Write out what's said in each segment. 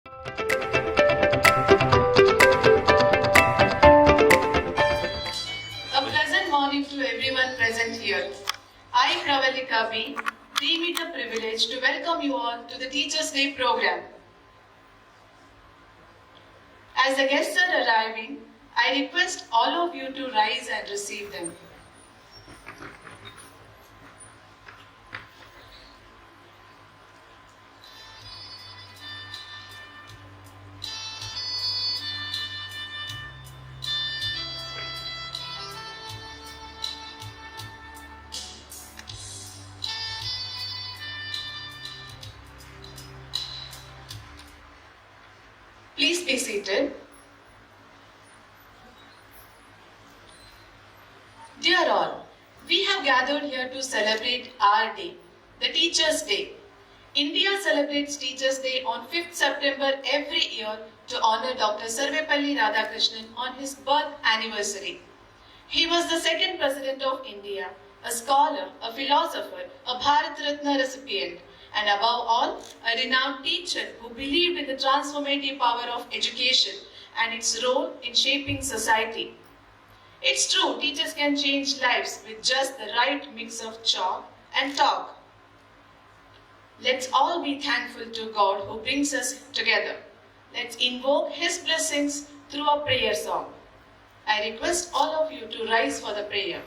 A pleasant morning to everyone present here. I, Pravalika B., deem it a privilege to welcome you all to the Teachers' Day program. As the guests are arriving, I request all of you to rise and receive them. Please be seated. Dear all, we have gathered here to celebrate our day, the Teachers' Day. India celebrates Teachers' Day on 5th September every year to honor Dr. Sarvepalli Radhakrishnan on his birth anniversary. He was the second President of India, a scholar, a philosopher, a Bharat Ratna recipient, and above all, a renowned teacher who believed in the transformative power of education and its role in shaping society. It's true, teachers can change lives with just the right mix of chalk and talk. Let's all be thankful to God who brings us together. Let's invoke His blessings through a prayer song. I request all of you to rise for the prayer.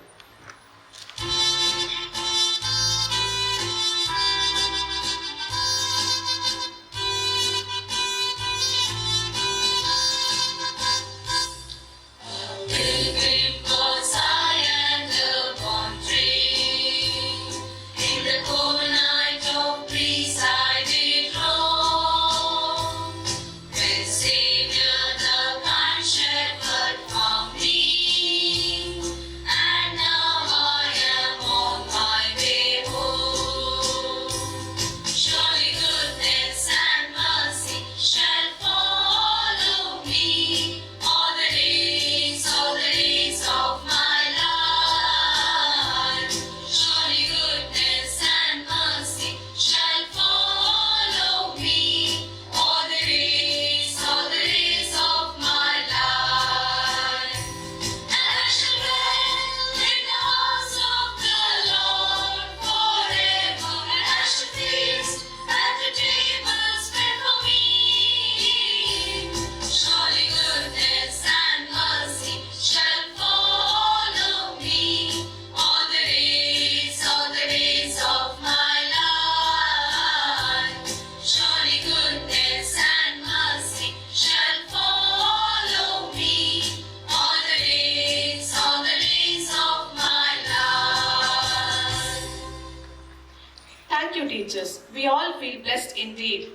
Teachers, we all feel blessed indeed.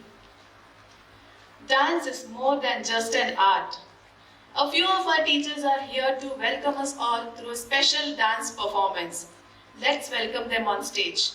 Dance is more than just an art. A few of our teachers are here to welcome us all through a special dance performance. Let's welcome them on stage.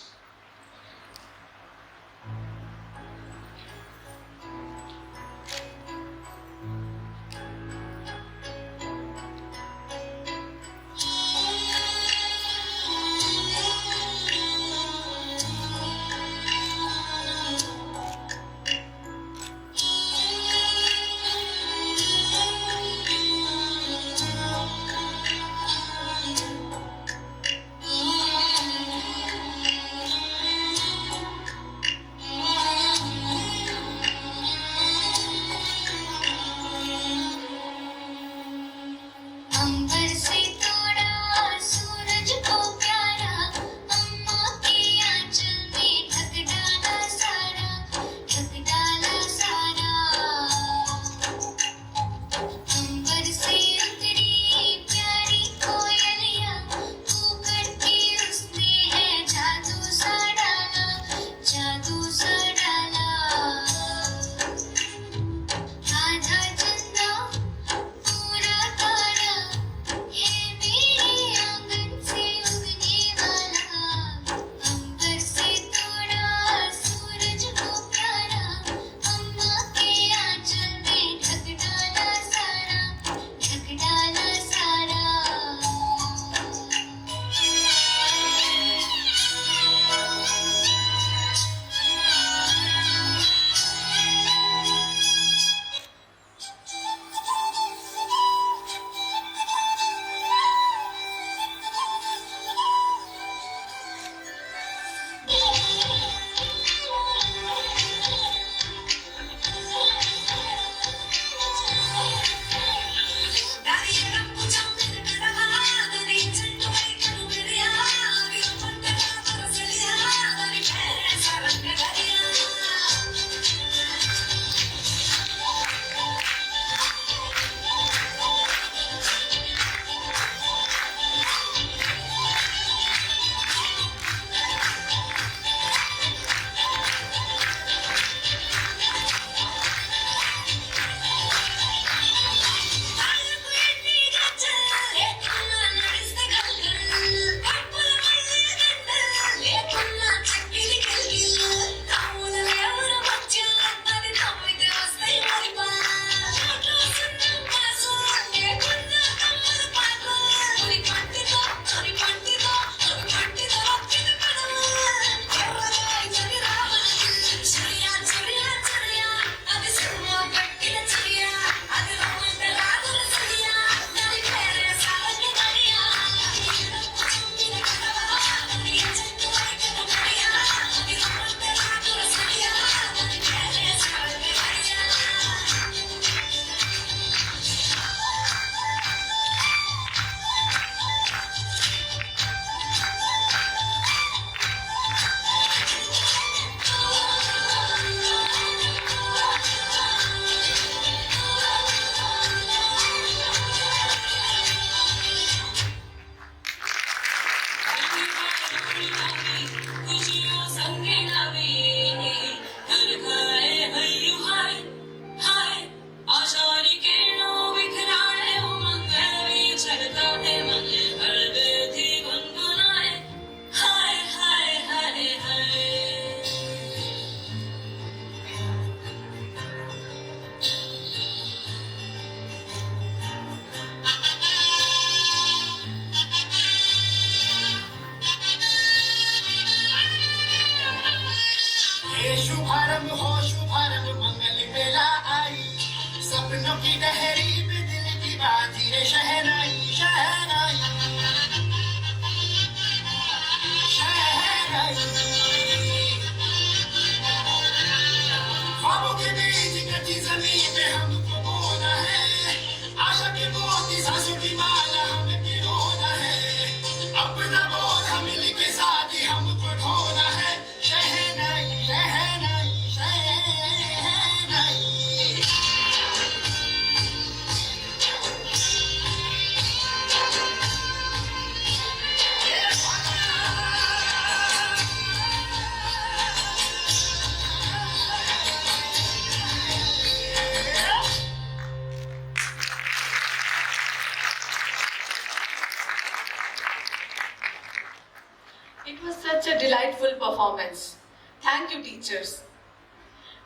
performance. Thank you, teachers.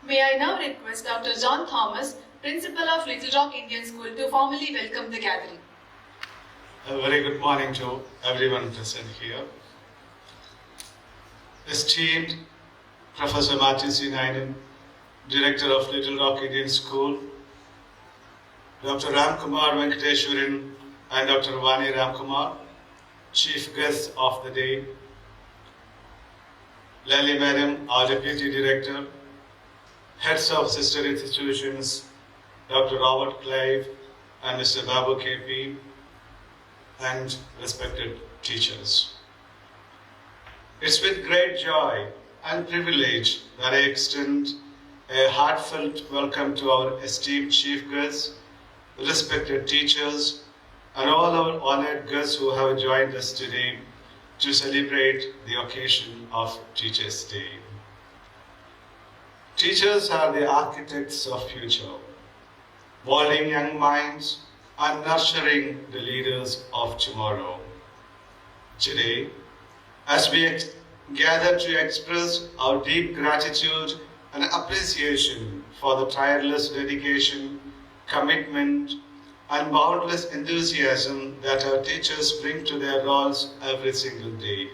May I now request Dr. John Thomas, Principal of Little Rock Indian School, to formally welcome the gathering. A very good morning to everyone present here. Esteemed Professor Martin C. Naidoo, Director of Little Rock Indian School, Dr. Ramkumar Venkateswaran and Dr. Vani Ramkumar, Chief Guests of the day, Lally Madam, our Deputy Director, Heads of Sister Institutions, Dr. Robert Clive and Mr. Babu KP, and respected teachers. It's with great joy and privilege that I extend a heartfelt welcome to our esteemed chief guests, respected teachers, and all our honored guests who have joined us today to celebrate the occasion of Teachers' Day. Teachers are the architects of future, molding young minds and nurturing the leaders of tomorrow. Today, as we gather to express our deep gratitude and appreciation for the tireless dedication, commitment, and boundless enthusiasm that our teachers bring to their roles every single day.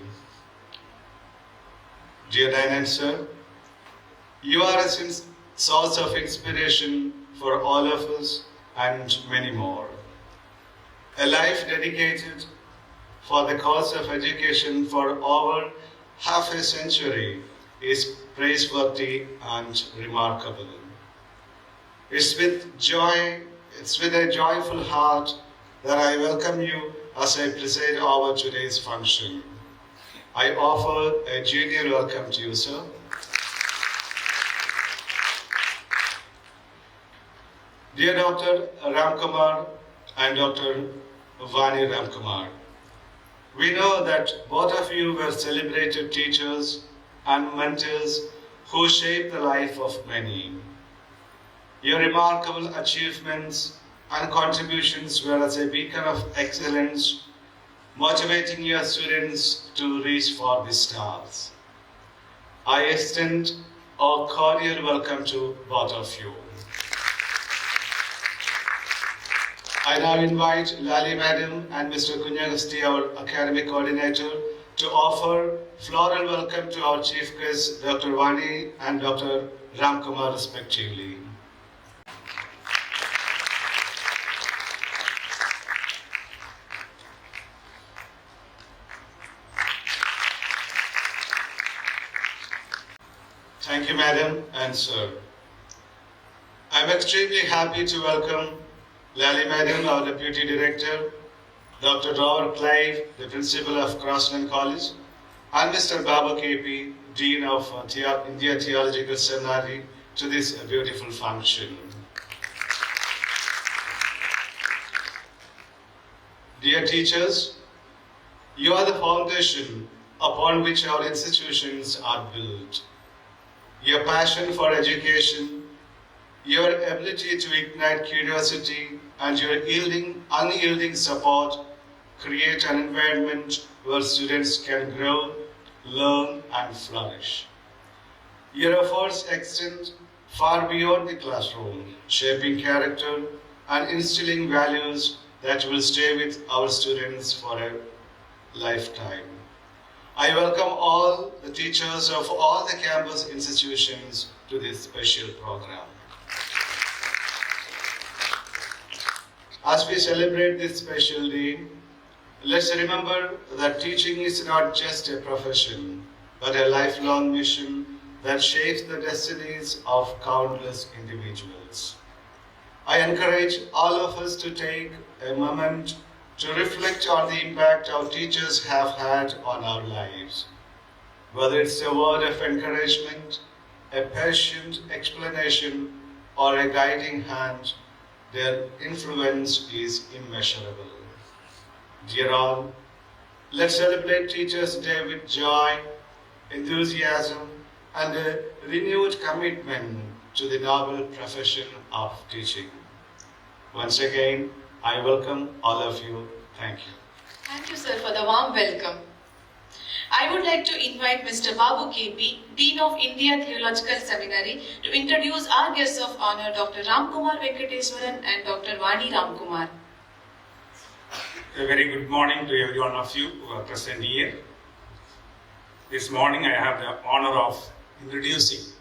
Dear Diane Sir, you are a source of inspiration for all of us and many more. A life dedicated for the cause of education for over half a century is praiseworthy and remarkable. It's with a joyful heart that I welcome you as I preside over today's function. I offer a genial welcome to you, sir. Dear Dr. Ramkumar and Dr. Vani Ramkumar, we know that both of you were celebrated teachers and mentors who shaped the life of many. Your remarkable achievements and contributions were as a beacon of excellence, motivating your students to reach for the stars. I extend a cordial welcome to both of you. I now invite Lally Madam and Mr. Kunyagasti, our academic coordinator, to offer floral welcome to our chief guests, Dr. Vani and Dr. Ramkumar, respectively. Thank you, Madam and Sir. I'm extremely happy to welcome Lally Madam, our Deputy Director, Dr. Robert Clive, the Principal of Crossland College, and Mr. Babu KP, Dean of India Theological Seminary, to this beautiful function. Dear teachers, you are the foundation upon which our institutions are built. Your passion for education, your ability to ignite curiosity, and your unyielding support create an environment where students can grow, learn, and flourish. Your efforts extend far beyond the classroom, shaping character and instilling values that will stay with our students for a lifetime. I welcome all the teachers of all the campus institutions to this special program. As we celebrate this special day, let's remember that teaching is not just a profession, but a lifelong mission that shapes the destinies of countless individuals. I encourage all of us to take a moment to reflect on the impact our teachers have had on our lives. Whether it's a word of encouragement, a patient explanation, or a guiding hand, their influence is immeasurable. Dear all, let's celebrate Teachers' Day with joy, enthusiasm, and a renewed commitment to the noble profession of teaching. Once again, I welcome all of you. Thank you. Thank you, sir, for the warm welcome. I would like to invite Mr. Babu KP, Dean of India Theological Seminary, to introduce our guests of honor, Dr. Ramkumar Venkateswaran and Dr. Vani Ramkumar. A very good morning to every one of you who are present here. This morning I have the honor of introducing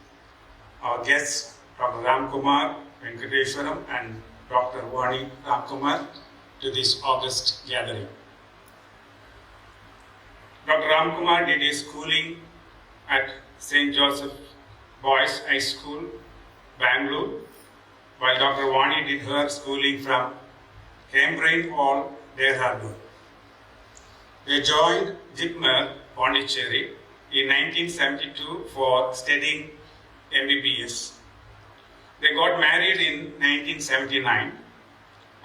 our guests, Dr. Ramkumar Venkateswaran and Dr. Vani Ramkumar, to this august gathering. Dr. Ramkumar did his schooling at St. Joseph Boys High School, Bangalore, while Dr. Vani did her schooling from Cambridge Hall, Dehradun. They joined Jitmer, Pondicherry in 1972 for studying MBBS. They got married in 1979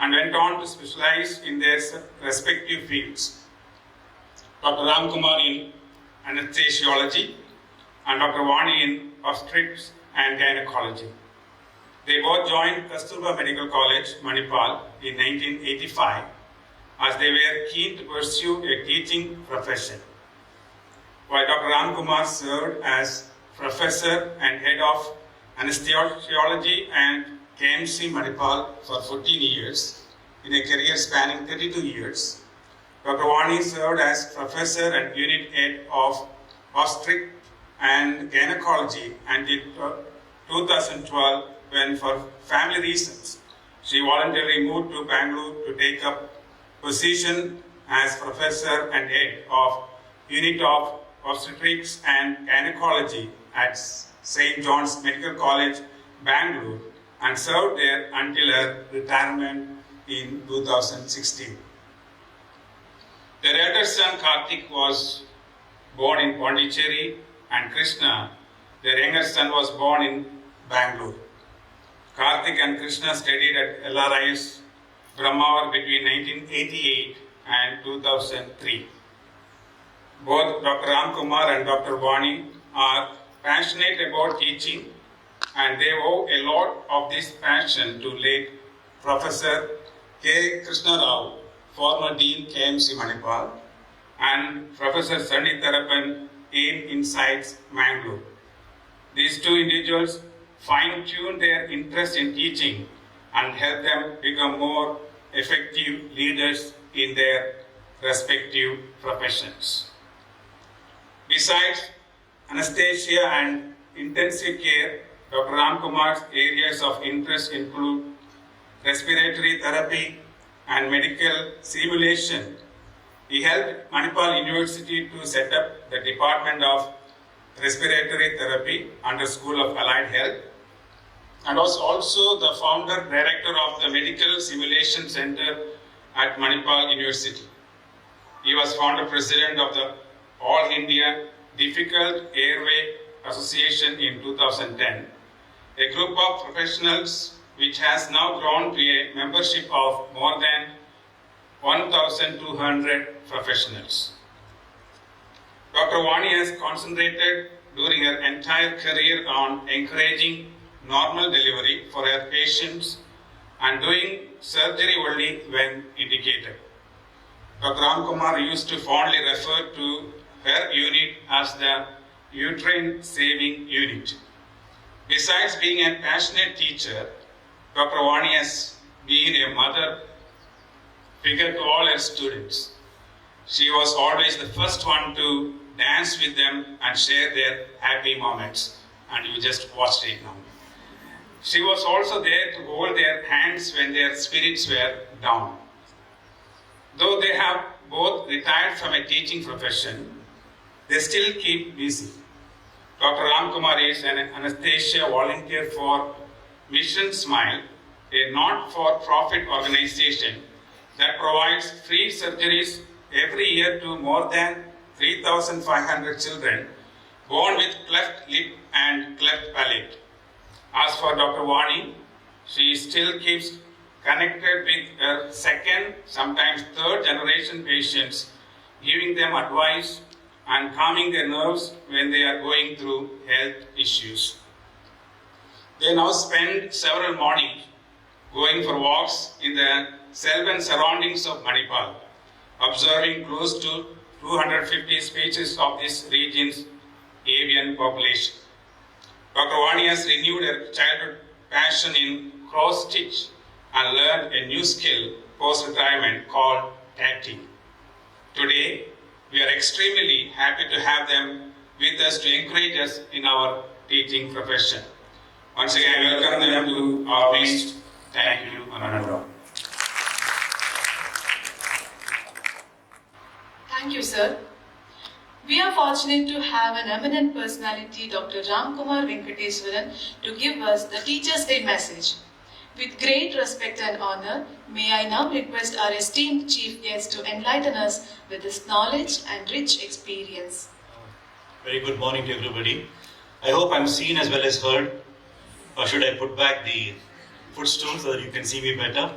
and went on to specialize in their respective fields. Dr. Ramkumar in Anaesthesiology and Dr. Vani in Obstetrics and Gynecology. They both joined Kasturba Medical College, Manipal in 1985 as they were keen to pursue a teaching profession. While Dr. Ramkumar served as professor and head of Anaesthesiology and KMC Manipal for 14 years, in a career spanning 32 years, Dr. Vani served as professor and unit head of Obstetrics and Gynecology until 2012, when for family reasons she voluntarily moved to Bangalore to take up position as professor and head of unit of Obstetrics and Gynecology at St. John's Medical College, Bangalore, and served there until her retirement in 2016. Their elder son Karthik was born in Pondicherry, and Krishna, their younger son, was born in Bangalore. Karthik and Krishna studied at LRIS Brahmavar between 1988 and 2003. Both Dr. Ramkumar and Dr. Vani are passionate about teaching, and they owe a lot of this passion to late Professor K. Krishna Rao, former Dean KMC Manipal, and Professor Sani Tharapan, AIM Insights, Mangalore. These two individuals fine-tune their interest in teaching and help them become more effective leaders in their respective professions. Besides anesthesia and intensive care, Dr. Ramkumar's areas of interest include respiratory therapy and medical simulation. He helped Manipal University to set up the Department of Respiratory Therapy under School of Allied Health, and was also the founder director of the Medical Simulation Center at Manipal University. He was founder president of the All India Difficult Airway Association in 2010, a group of professionals which has now grown to a membership of more than 1,200 professionals. Dr. Vani has concentrated during her entire career on encouraging normal delivery for her patients and doing surgery only when indicated. Dr. Ramkumar used to fondly refer to her unit as the uterine saving unit. Besides being a passionate teacher, Dr. Vani has been a mother figure to all her students. She was always the first one to dance with them and share their happy moments, and you just watched it now. She was also there to hold their hands when their spirits were down. Though they have both retired from a teaching profession, they still keep busy. Dr. Ramkumar is an anesthesia volunteer for Mission Smile, a not-for-profit organization that provides free surgeries every year to more than 3,500 children born with cleft lip and cleft palate. As for Dr. Vani, she still keeps connected with her second, sometimes third generation patients, giving them advice and calming their nerves when they are going through health issues. They now spend several mornings going for walks in the selvan surroundings of Manipal, observing close to 250 species of this region's avian population. Dr. Vani has renewed her childhood passion in cross-stitch and learned a new skill post-retirement called tatting. Today, we are extremely happy to have them with us to encourage us in our teaching profession. Once again, I welcome them to our midst. Thank you, Ananda. Thank you, sir. We are fortunate to have an eminent personality, Dr. Ramkumar Venkateswaran, to give us the Teachers' Day message. With great respect and honor, may I now request our esteemed chief guest to enlighten us with his knowledge and rich experience. Very good morning to everybody. I hope I'm seen as well as heard. Or should I put back the footstool so that you can see me better?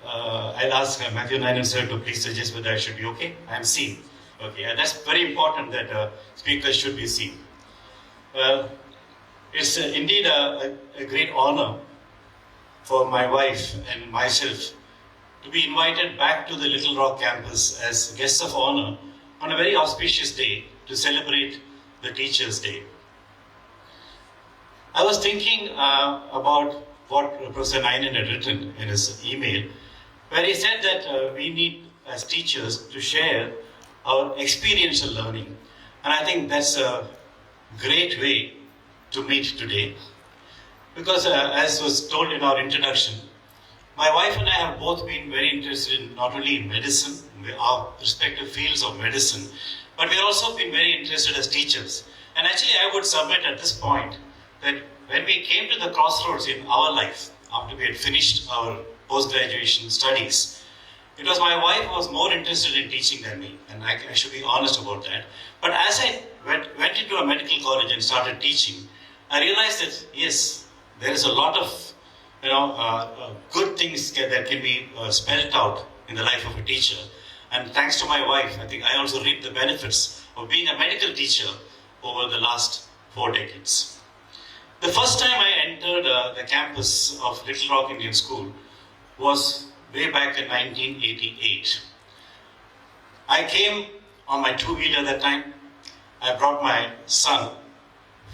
I'll ask Matthew Nayan sir to please suggest whether I should be okay. I'm seen. Okay, and that's very important that speakers should be seen. It's indeed a great honor for my wife and myself to be invited back to the Little Rock campus as guests of honor on a very auspicious day to celebrate the Teachers' Day. I was thinking about what Professor Nayan had written in his email, where he said that we need, as teachers, to share our experiential learning. And I think that's a great way to meet today. Because as was told in our introduction, my wife and I have both been very interested in not only in medicine, our respective fields of medicine, but we've also been very interested as teachers. And actually I would submit at this point that when we came to the crossroads in our life, after we had finished our post-graduation studies, it was my wife who was more interested in teaching than me, and I should be honest about that. But as I went into a medical college and started teaching, I realized that yes, there is a lot of good things that can be spelled out in the life of a teacher. And thanks to my wife, I think I also reaped the benefits of being a medical teacher over the last 4 decades. The first time I entered the campus of Little Rock Indian School was way back in 1988. I came on my two-wheeler that time. I brought my son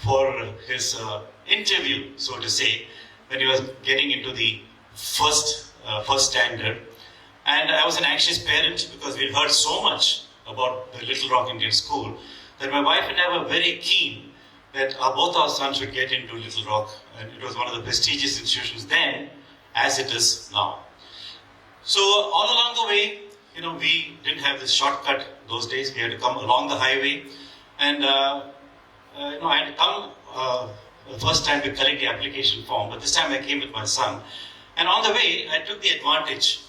for his interview, so to say, when he was getting into the first standard. And I was an anxious parent because we'd heard so much about the Little Rock Indian School that my wife and I were very keen that both our sons should get into Little Rock. And it was one of the prestigious institutions then, as it is now. So all along the way, we didn't have this shortcut those days. We had to come along the highway. And I had to come the first time to collect the application form, but this time I came with my son. And on the way, I took the advantage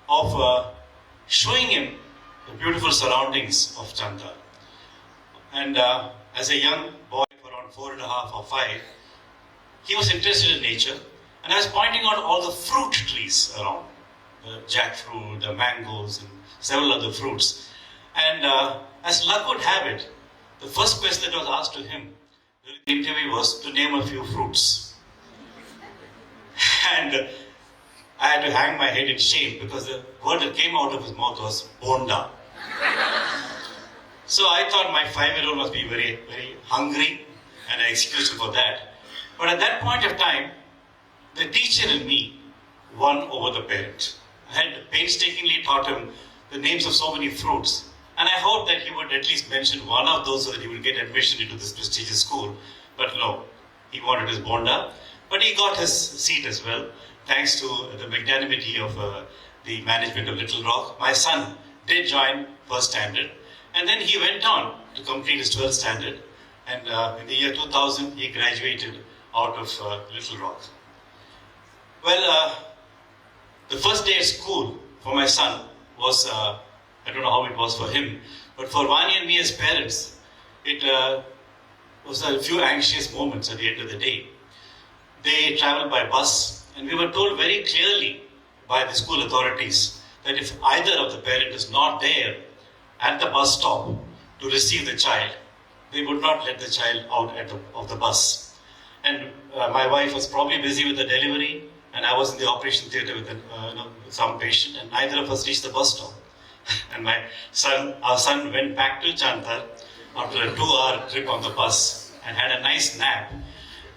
of showing him the beautiful surroundings of Chandar. And as a young boy of around 4.5 or 5, he was interested in nature, and I was pointing out all the fruit trees around, the jackfruit, the mangoes, and several other fruits. And as luck would have it, the first question that was asked to him during the interview was to name a few fruits. And I had to hang my head in shame because the word that came out of his mouth was bonda. So I thought my 5-year-old must be very, very hungry, and I excused him for that. But at that point of time, the teacher in me won over the parent. I had painstakingly taught him the names of so many fruits, and I hoped that he would at least mention one of those so that he would get admission into this prestigious school. But no, he wanted his bonda, but he got his seat as well, thanks to the magnanimity of the management of Little Rock. My son did join first standard, and then he went on to complete his 12th standard, and in the year 2000 he graduated out of Little Rock. Well, the first day at school for my son was, I don't know how it was for him, but for Vani and me as parents, it was a few anxious moments at the end of the day. They traveled by bus, and we were told very clearly by the school authorities that if either of the parent is not there at the bus stop to receive the child, they would not let the child out of the bus. And my wife was probably busy with the delivery, and I was in the operation theatre with some patient, and neither of us reached the bus stop. And our son went back to Chantar after a 2-hour trip on the bus and had a nice nap.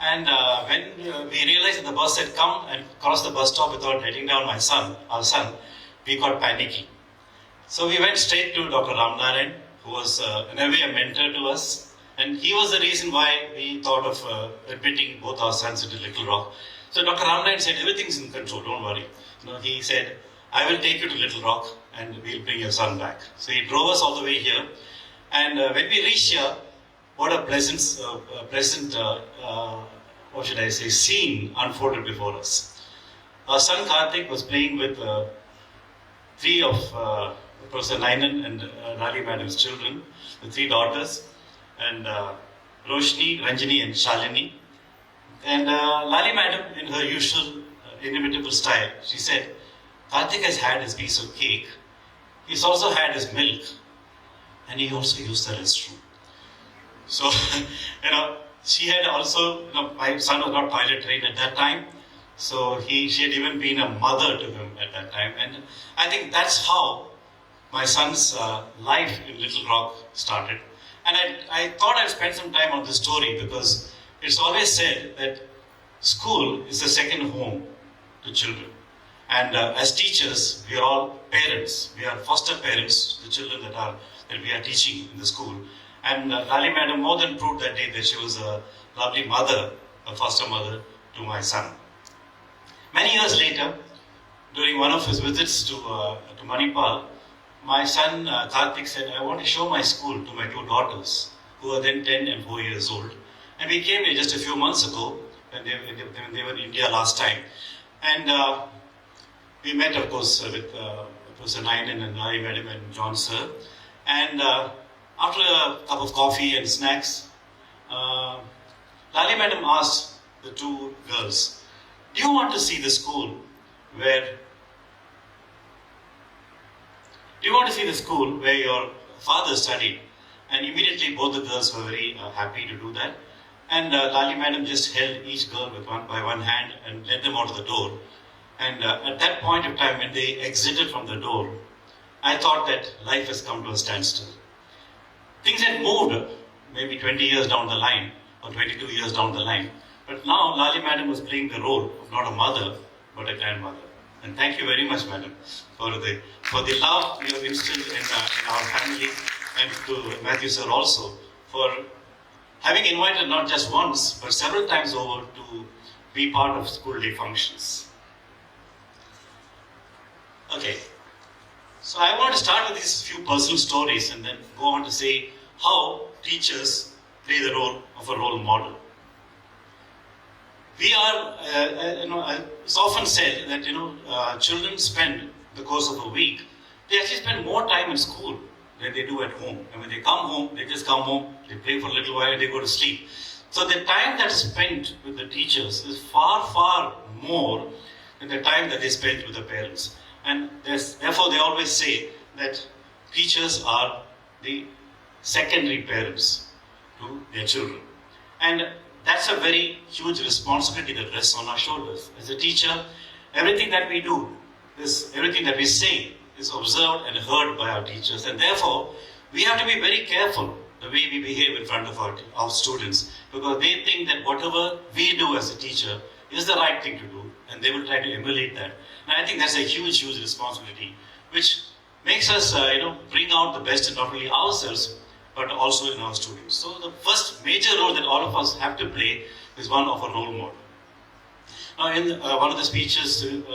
And when we realized that the bus had come and crossed the bus stop without letting down our son, we got panicky. So we went straight to Dr. Ramnarayan, who was in a way a mentor to us. And he was the reason why we thought of admitting both our sons into Little Rock. So Dr. Ramnarayan said, everything's in control, don't worry. He said, I will take you to Little Rock and we'll bring your son back. So he drove us all the way here. And when we reached here, what a pleasant scene unfolded before us. Our son Karthik was playing with 3 of Professor Nainan and Lali Madam's children, the 3 daughters, and Roshni, Ranjini and Shalini. And Lali Madam, in her usual inimitable style, she said, Karthik has had his piece of cake, he's also had his milk, and he also used the restroom. So, she had also, my son was not pilot trained at that time, so she had even been a mother to him at that time. And I think that's how my son's life in Little Rock started. And I thought I'd spend some time on this story because it's always said that school is the second home to children. And as teachers, we are all parents. We are foster parents to the children that we are teaching in the school. And Lali Madam more than proved that day that she was a lovely mother, a foster mother to my son. Many years later, during one of his visits to Manipal, my son Karthik said, I want to show my school to my 2 daughters, who are then 10 and 4 years old. And we came here just a few months ago, when they were in India last time. And we met, of course, with Professor Nainan and Lali Madam and John Sir. And after a cup of coffee and snacks, Lali Madam asked the 2 girls, do you want to see the school where your father studied? And immediately both the girls were very happy to do that. And Lali Madam just held each girl by one hand and led them out of the door. And at that point of time, when they exited from the door, I thought that life has come to a standstill. Things had moved maybe 20 years down the line, or 22 years down the line. But now Lali Madam was playing the role of not a mother, but a grandmother. And thank you very much, Madam, for the love you have instilled in our family, and to Matthew Sir also, for having invited not just once, but several times over to be part of school day functions. Okay, so I want to start with these few personal stories and then go on to say how teachers play the role of a role model. We are, it's often said that, children spend the course of a week, they actually spend more time in school than they do at home. And when they come home, they just come home, they play for a little while, and they go to sleep. So the time that is spent with the teachers is far, far more than the time that they spend with the parents. And therefore they always say that teachers are the secondary parents to their children. And that's a very huge responsibility that rests on our shoulders. As a teacher, everything that we do, everything that we say is observed and heard by our teachers. And therefore, we have to be very careful the way we behave in front of our students, because they think that whatever we do as a teacher is the right thing to do, and they will try to emulate that. And I think that's a huge, huge responsibility, which makes us, bring out the best in not only ourselves, but also in our students. So the first major role that all of us have to play is one of a role model. Now, in one of the speeches, it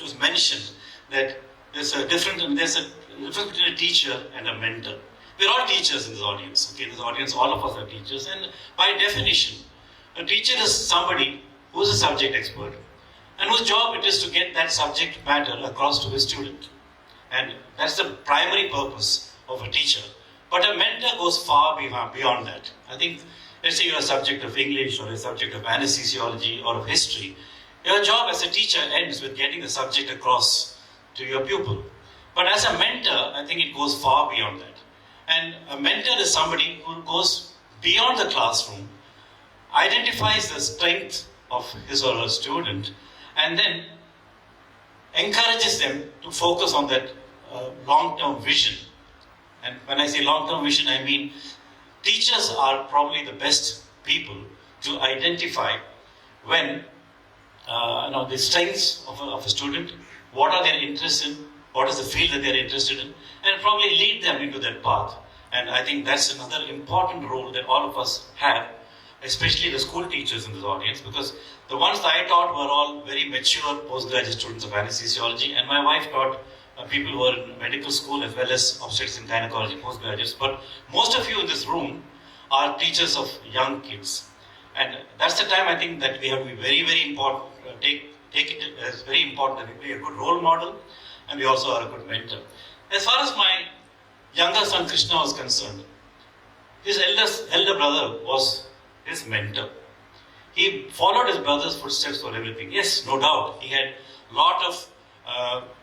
was mentioned that there's a difference between a teacher and a mentor. We're all teachers in this audience. Okay, this audience, all of us are teachers, and by definition, a teacher is somebody who is a subject expert and whose job it is to get that subject matter across to his student. And that's the primary purpose of a teacher. But a mentor goes far beyond that. I think, let's say you're a subject of English or a subject of Anaesthesiology or of history. Your job as a teacher ends with getting the subject across to your pupil. But as a mentor, I think it goes far beyond that. And a mentor is somebody who goes beyond the classroom, identifies the strength of his or her student, and then encourages them to focus on that long-term vision. And when I say long-term vision, I mean teachers are probably the best people to identify when the strengths of a student, what are their interests in, what is the field that they are interested in, and probably lead them into that path. And I think that's another important role that all of us have, especially the school teachers in this audience, because the ones that I taught were all very mature postgraduate students of anesthesiology, and my wife taught people who were in medical school as well as obstetrics and gynecology postgraduates. But most of you in this room are teachers of young kids. And that's the time I think that we have to be very, very important, take it as very important that we be a good role model, and we also are a good mentor. As far as my younger son Krishna was concerned, his elder brother was his mentor. He followed his brother's footsteps for everything. Yes, no doubt, he had a lot of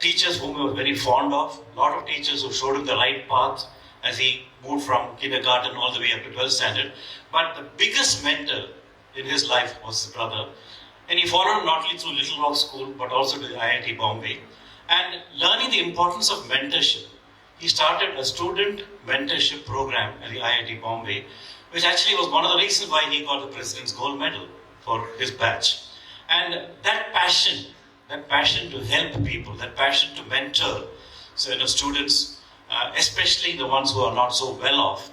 teachers whom he was very fond of, a lot of teachers who showed him the right path as he moved from kindergarten all the way up to 12th standard. But the biggest mentor in his life was his brother. And he followed him not only through Little Rock School, but also to the IIT Bombay. And learning the importance of mentorship, he started a student mentorship program at the IIT Bombay, which actually was one of the reasons why he got the President's Gold Medal for his batch. And that passion to help people, that passion to mentor students, especially the ones who are not so well off,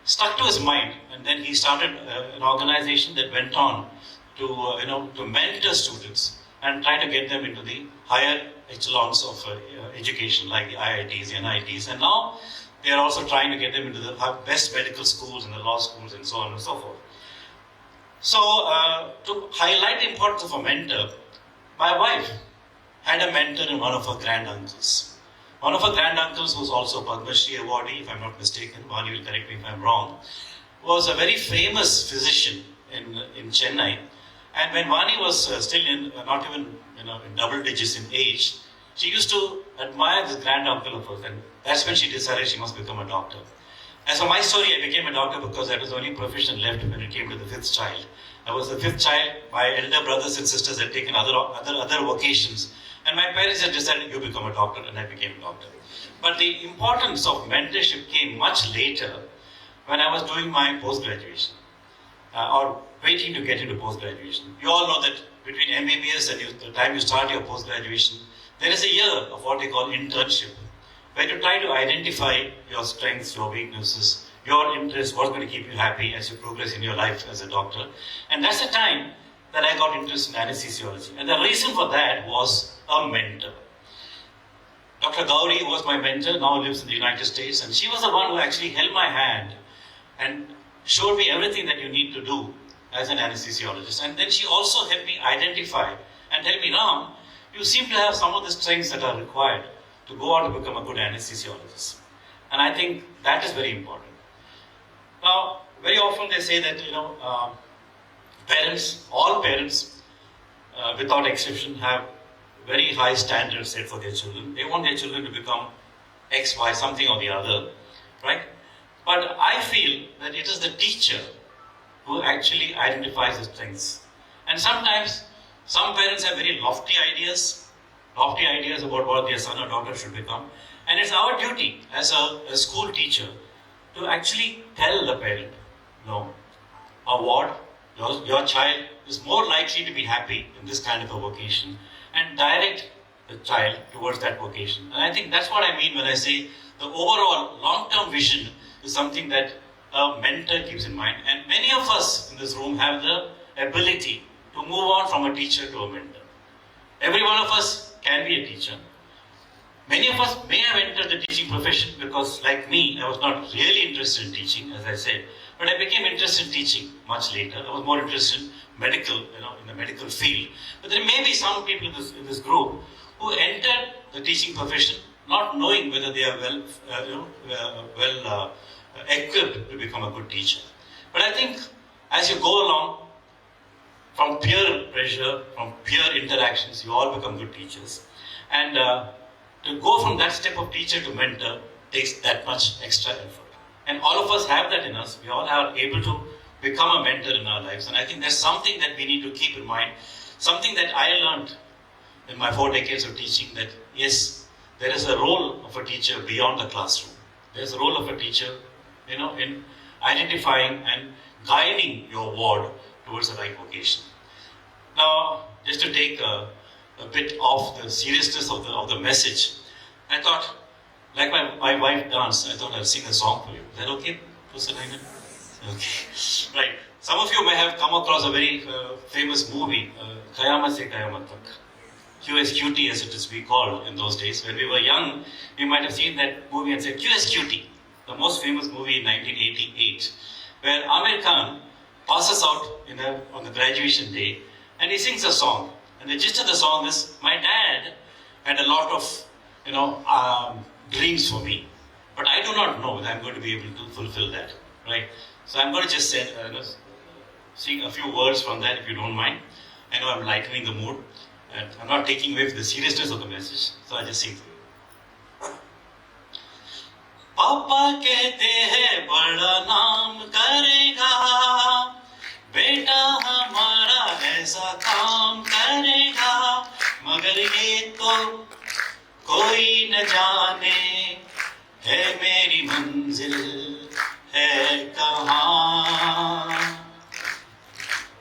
stuck to his mind. And then he started an organization that went on to mentor students and try to get them into the higher echelons of education, like the IITs, the NITs. And now they are also trying to get them into the best medical schools and the law schools and so on and so forth. So to highlight the importance of a mentor, my wife had a mentor in one of her granduncles. One of her granduncles, who was also a Padma Shri awardee, if I'm not mistaken, Vani will correct me if I'm wrong, was a very famous physician in Chennai. And when Vani was still not even in double digits in age, she used to admire this granduncle of hers, and that's when she decided she must become a doctor. As for my story, I became a doctor because that was the only profession left when it came to the fifth child. I was the fifth child. My elder brothers and sisters had taken other vocations, and my parents had decided, you become a doctor, and I became a doctor. But the importance of mentorship came much later when I was doing my post-graduation, or waiting to get into post-graduation. You all know that between MBBS and the time you start your post-graduation, there is a year of what they call internship, where you try to identify your strengths, your weaknesses, your interests, what's going to keep you happy as you progress in your life as a doctor. And that's the time that I got interested in anesthesiology. And the reason for that was a mentor. Dr. Gauri was my mentor, now lives in the United States, and she was the one who actually held my hand and showed me everything that you need to do as an anesthesiologist. And then she also helped me identify and tell me, Ram, you seem to have some of the strengths that are required to go on to become a good anesthesiologist. And I think that is very important. Now, very often they say that, parents, all parents, without exception, have very high standards set for their children. They want their children to become X, Y, something or the other, right? But I feel that it is the teacher who actually identifies the strengths. And sometimes, some parents have very lofty ideas about what their son or daughter should become. And it's our duty as a school teacher to actually tell the parent, no, your child is more likely to be happy in this kind of a vocation, and direct the child towards that vocation. And I think that's what I mean when I say the overall long-term vision is something that a mentor keeps in mind. And many of us in this room have the ability to move on from a teacher to a mentor. Every one of us can be a teacher. Many of us may have entered the teaching profession because, like me, I was not really interested in teaching, as I said, but I became interested in teaching much later. I was more interested in medical, in the medical field. But there may be some people in this group who entered the teaching profession not knowing whether they are well equipped to become a good teacher. But I think as you go along, from peer pressure, from peer interactions, you all become good teachers. And to go from that step of teacher to mentor takes that much extra effort. And all of us have that in us. We all are able to become a mentor in our lives. And I think that's something that we need to keep in mind. Something that I learned in my 4 decades of teaching, that yes, there is a role of a teacher beyond the classroom. There is a role of a teacher, in identifying and guiding your ward towards the right vocation. Now, just to take a bit off the seriousness of the message, I thought, like my wife danced, I thought I'll sing a song for you. Is that okay, Professor Nainan? Okay. Right. Some of you may have come across a very famous movie, Qayamat Se Qayamat Tak. QSQT, as it is we called in those days. When we were young, we might have seen that movie and said, QSQT, the most famous movie in 1988, where Amir Khan passes out on the graduation day and he sings a song. And the gist of the song is, my dad had a lot of, dreams for me, but I do not know that I'm going to be able to fulfill that, right? So I'm going to just sing a few words from that, if you don't mind. I know I'm lightening the mood, and I'm not taking away from the seriousness of the message, so I just sing for you. Papa कहते हैं बड़ा नाम करेगा, बेटा हमारा ऐसा काम करेगा, मगर ये तो कोई न जाने है मेरी मंजिल है कहाँ.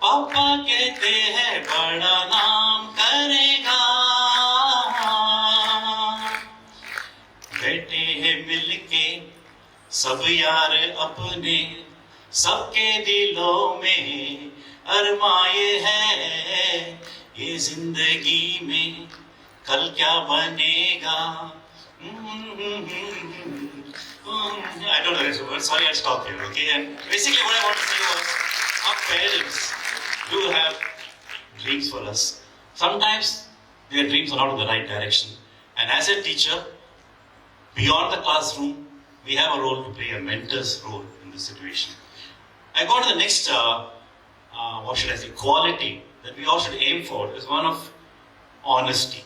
पापा कहते हैं बड़ा नाम करेगा, बैठे हैं मिलके सब यार अपने, सबके दिलों में अरमाए हैं, ये जिंदगी में कल क्या बनेगा. I don't know the words, sorry, I'll stop here, okay? And basically what I want to say was, our parents do have dreams for us. Sometimes their dreams are not in the right direction. And as a teacher, beyond the classroom, we have a role to play, a mentor's role in this situation. I go to the next, quality that we all should aim for is one of honesty.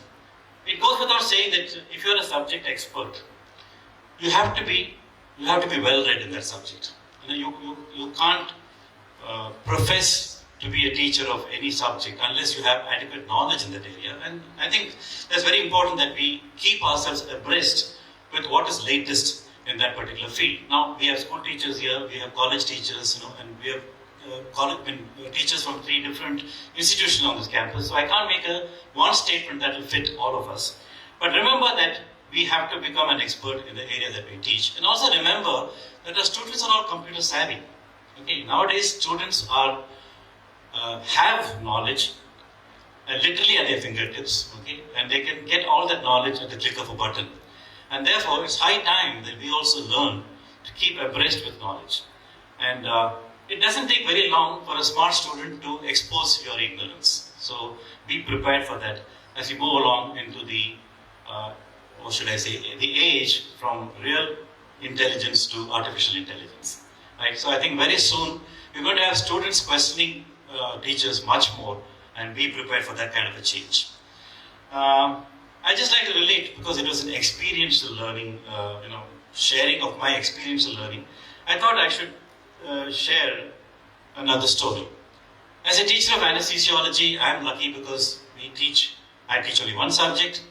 It goes without saying that if you're a subject expert, you have to be well read in that subject. You can't profess to be a teacher of any subject unless you have adequate knowledge in that area. And I think that's very important that we keep ourselves abreast with what is latest in that particular field. Now we have school teachers here, we have college teachers, and we have teachers from 3 different institutions on this campus. So I can't make one statement that will fit all of us. But remember that we have to become an expert in the area that we teach. And also remember that our students are all computer savvy. Okay, nowadays students have knowledge literally at their fingertips. Okay, and they can get all that knowledge at the click of a button. And therefore, it's high time that we also learn to keep abreast with knowledge. And it doesn't take very long for a smart student to expose your ignorance. So be prepared for that as you move along into the the age from real intelligence to artificial intelligence. Right? So I think very soon we're going to have students questioning teachers much more, and be prepared for that kind of a change. I just like to relate because it was an experiential learning, sharing of my experiential learning. I thought I should share another story. As a teacher of anesthesiology, I am lucky because I teach only one subject,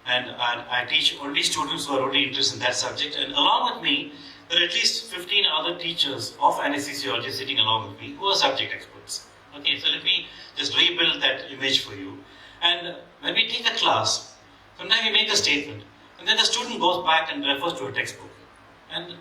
and I teach only students who are only interested in that subject. And along with me, there are at least 15 other teachers of anesthesiology sitting along with me who are subject experts. Okay, so let me just rebuild that image for you. And when we take a class, sometimes we make a statement, and then the student goes back and refers to a textbook and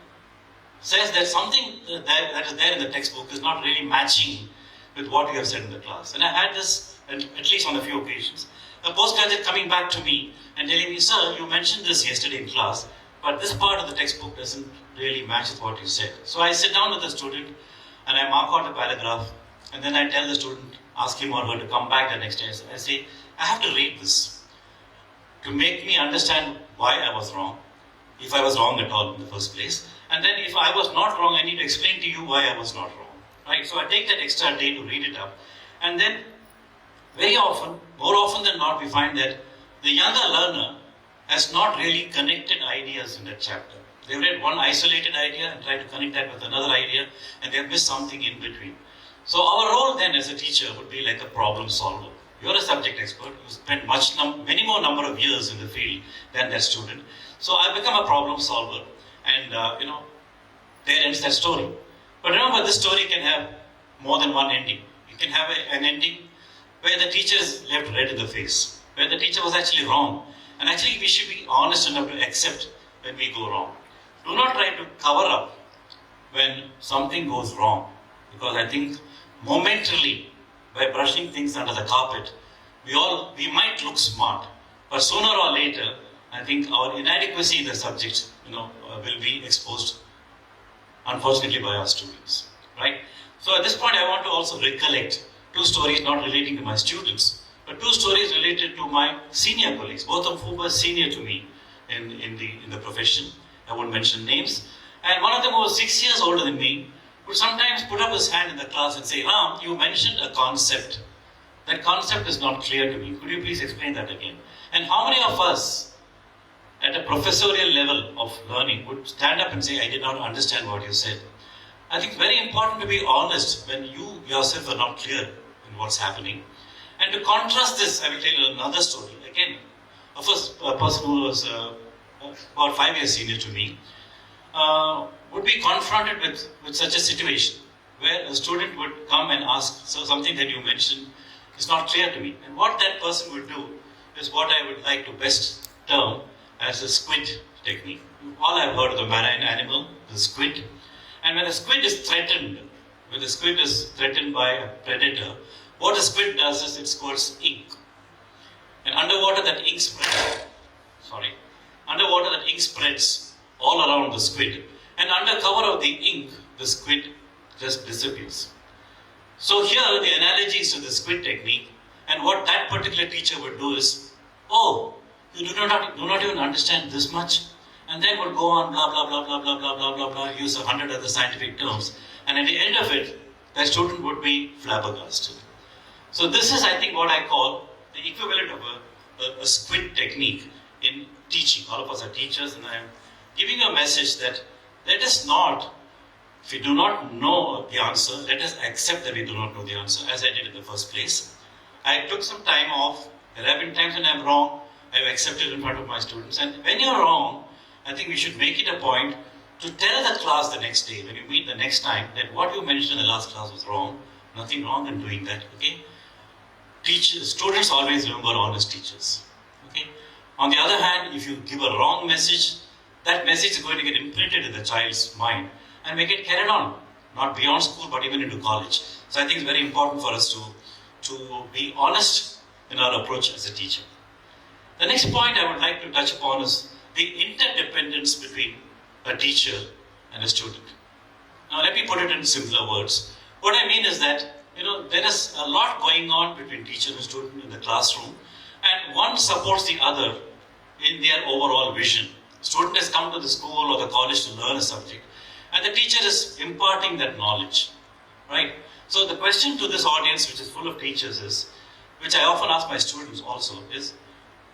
says that something that is there in the textbook is not really matching with what you have said in the class. And I had this, at least on a few occasions, a postgraduate coming back to me and telling me, sir, you mentioned this yesterday in class, but this part of the textbook doesn't really match with what you said. So I sit down with the student and I mark out a paragraph, and then I tell the student, ask him or her to come back the next day. I say, I have to read this to make me understand why I was wrong, if I was wrong at all in the first place. And then if I was not wrong, I need to explain to you why I was not wrong. Right? So I take that extra day to read it up. And then very often, more often than not, we find that the younger learner has not really connected ideas in that chapter. They've read one isolated idea and tried to connect that with another idea, and they've missed something in between. So our role then as a teacher would be like a problem solver. You're a subject expert, spent many more number of years in the field than that student. So I become a problem solver, and there ends that story. But remember, this story can have more than one ending. You can have an ending where the teacher is left red in the face, where the teacher was actually wrong. And actually we should be honest enough to accept when we go wrong. Do not try to cover up when something goes wrong. Because I think momentarily, by brushing things under the carpet, we might look smart. But sooner or later, I think our inadequacy in the subject will be exposed, unfortunately, by our students. Right? So at this point, I want to also recollect 2 stories not relating to my students, but 2 stories related to my senior colleagues, both of whom were senior to me in the profession. I won't mention names. And one of them was 6 years older than me, would sometimes put up his hand in the class and say, Ram, you mentioned a concept. That concept is not clear to me. Could you please explain that again? And how many of us at a professorial level of learning would stand up and say, I did not understand what you said? I think it's very important to be honest when you yourself are not clear in what's happening. And to contrast this, I will tell you another story. Again, a person who was about 5 years senior to me would be confronted with such a situation where a student would come and ask, so something that you mentioned is not clear to me. And what that person would do is what I would like to best term as the squid technique. All I've heard of the marine animal, the squid. And when the squid is threatened, by a predator, what the squid does is it squirts ink. And underwater that ink spreads all around the squid. And under cover of the ink, the squid just disappears. So here the analogy is to the squid technique, and what that particular teacher would do is, oh, you do not even understand this much? And then would go on blah blah blah blah blah blah blah blah blah, use 100 other scientific terms, and at the end of it, the student would be flabbergasted. So this is, I think, what I call the equivalent of a squid technique in teaching. All of us are teachers, and I am giving a message that let us not, if we do not know the answer, let us accept that we do not know the answer, as I did in the first place. I took some time off. There have been times when I'm wrong. I've accepted in front of my students. And when you're wrong, I think we should make it a point to tell the class the next day, when you meet the next time, that what you mentioned in the last class was wrong. Nothing wrong in doing that, okay? Students always remember honest teachers, okay? On the other hand, if you give a wrong message, that message is going to get imprinted in the child's mind and make it carried on, not beyond school, but even into college. So I think it's very important for us to be honest in our approach as a teacher. The next point I would like to touch upon is the interdependence between a teacher and a student. Now let me put it in simpler words. What I mean is that, there is a lot going on between teacher and student in the classroom, and one supports the other in their overall vision. Student has come to the school or the college to learn a subject, and the teacher is imparting that knowledge, right? So the question to this audience, which is full of teachers, is, which I often ask my students also, is,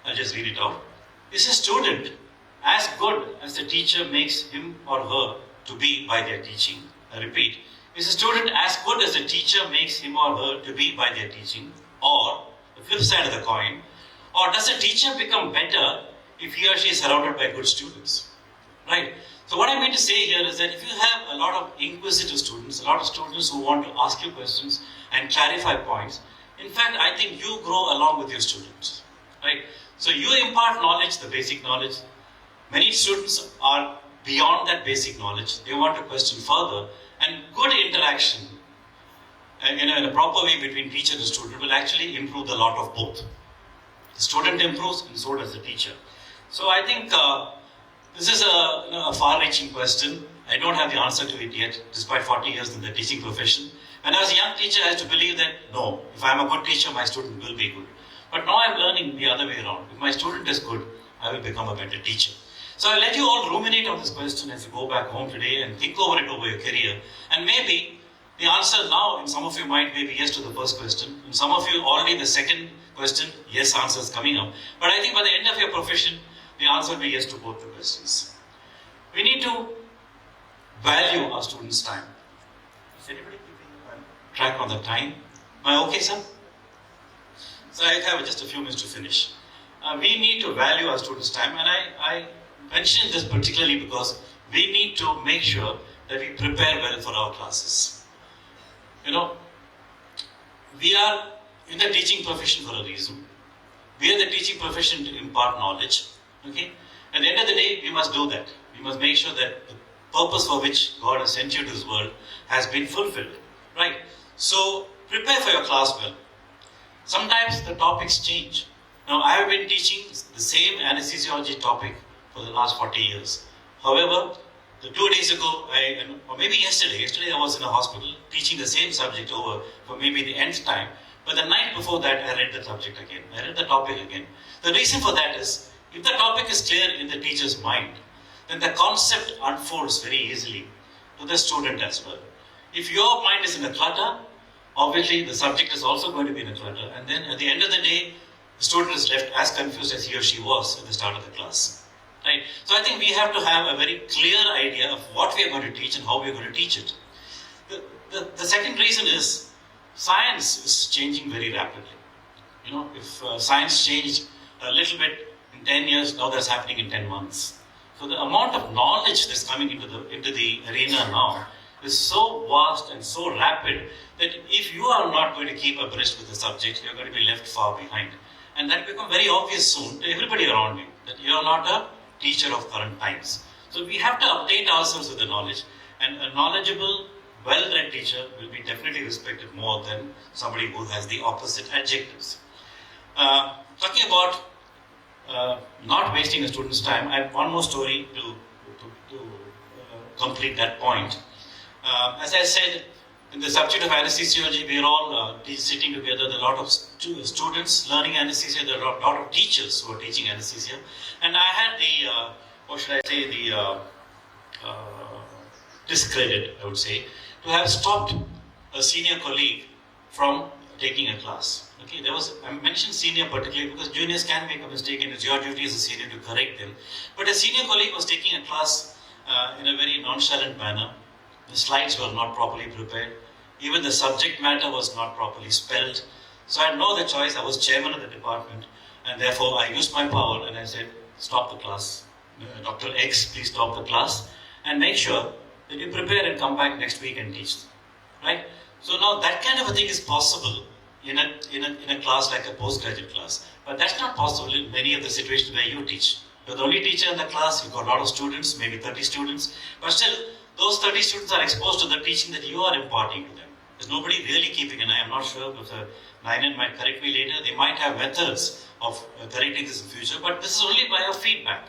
I'll just read it out. Is a student as good as the teacher makes him or her to be by their teaching? I repeat, is a student as good as the teacher makes him or her to be by their teaching? Or, the flip side of the coin, or does a teacher become better if he or she is surrounded by good students? Right? So what I mean to say here is that if you have a lot of inquisitive students, a lot of students who want to ask you questions and clarify points, in fact, I think you grow along with your students. Right? So you impart knowledge, the basic knowledge. Many students are beyond that basic knowledge. They want to question further, and good interaction in a proper way between teacher and student will actually improve the lot of both. The student improves and so does the teacher. So I think this is a far-reaching question. I don't have the answer to it yet, despite 40 years in the teaching profession. When I was a young teacher, I used to believe that, no, if I'm a good teacher, my student will be good. But now I'm learning the other way around. If my student is good, I will become a better teacher. So I'll let you all ruminate on this question as you go back home today and think over it over your career. And maybe the answer now in some of your mind may be yes to the first question. In some of you already the second question, yes answer is coming up. But I think by the end of your profession, the answer will be yes to both the questions. We need to value our students' time. Is anybody keeping track on the time? Am I okay, sir? So I have just a few minutes to finish. We need to value our students' time, and I mention this particularly because we need to make sure that we prepare well for our classes. You know, we are in the teaching profession for a reason. We are the teaching profession to impart knowledge. Okay? At the end of the day, we must do that. We must make sure that the purpose for which God has sent you to this world has been fulfilled. Right? So, prepare for your class well. Sometimes the topics change. Now, I have been teaching the same anesthesiology topic for the last 40 years. However, 2 days ago, or maybe yesterday I was in a hospital teaching the same subject over for maybe the nth time. But the night before that, I read the subject again. I read the topic again. The reason for that is, if the topic is clear in the teacher's mind, then the concept unfolds very easily to the student as well. If your mind is in a clutter, obviously the subject is also going to be in a clutter. And then at the end of the day, the student is left as confused as he or she was at the start of the class. Right? So I think we have to have a very clear idea of what we are going to teach and how we are going to teach it. The second reason is, science is changing very rapidly. You know, if science changed a little bit in 10 years, now that's happening in 10 months. So the amount of knowledge that's coming into the arena now is so vast and so rapid that if you are not going to keep abreast with the subject, you're going to be left far behind. And that will become very obvious soon to everybody around you, that you are not a teacher of current times. So we have to update ourselves with the knowledge, and a knowledgeable, well-read teacher will be definitely respected more than somebody who has the opposite adjectives. Talking about not wasting a student's time, I have one more story to complete that point. As I said, in the subject of anesthesiology, we are all sitting together. There are a lot of students learning anesthesia. There are a lot of teachers who are teaching anesthesia. And I had the discredit, I would say, to have stopped a senior colleague from taking a class. Okay, I mentioned senior particularly because juniors can make a mistake and it's your duty as a senior to correct them. But a senior colleague was taking a class in a very nonchalant manner. The slides were not properly prepared. Even the subject matter was not properly spelled. So I had no other choice. I was chairman of the department, and therefore I used my power and I said, stop the class. Dr. X, please stop the class and make sure that you prepare and come back next week and teach. Right? So now that kind of a thing is possible in a class like a postgraduate class. But that's not possible in many of the situations where you teach. You're the only teacher in the class, you've got a lot of students, maybe 30 students, but still, those 30 students are exposed to the teaching that you are imparting to them. There's nobody really keeping an eye. I'm not sure if Nayan might correct me later. They might have methods of correcting this in future, but this is only by a feedback.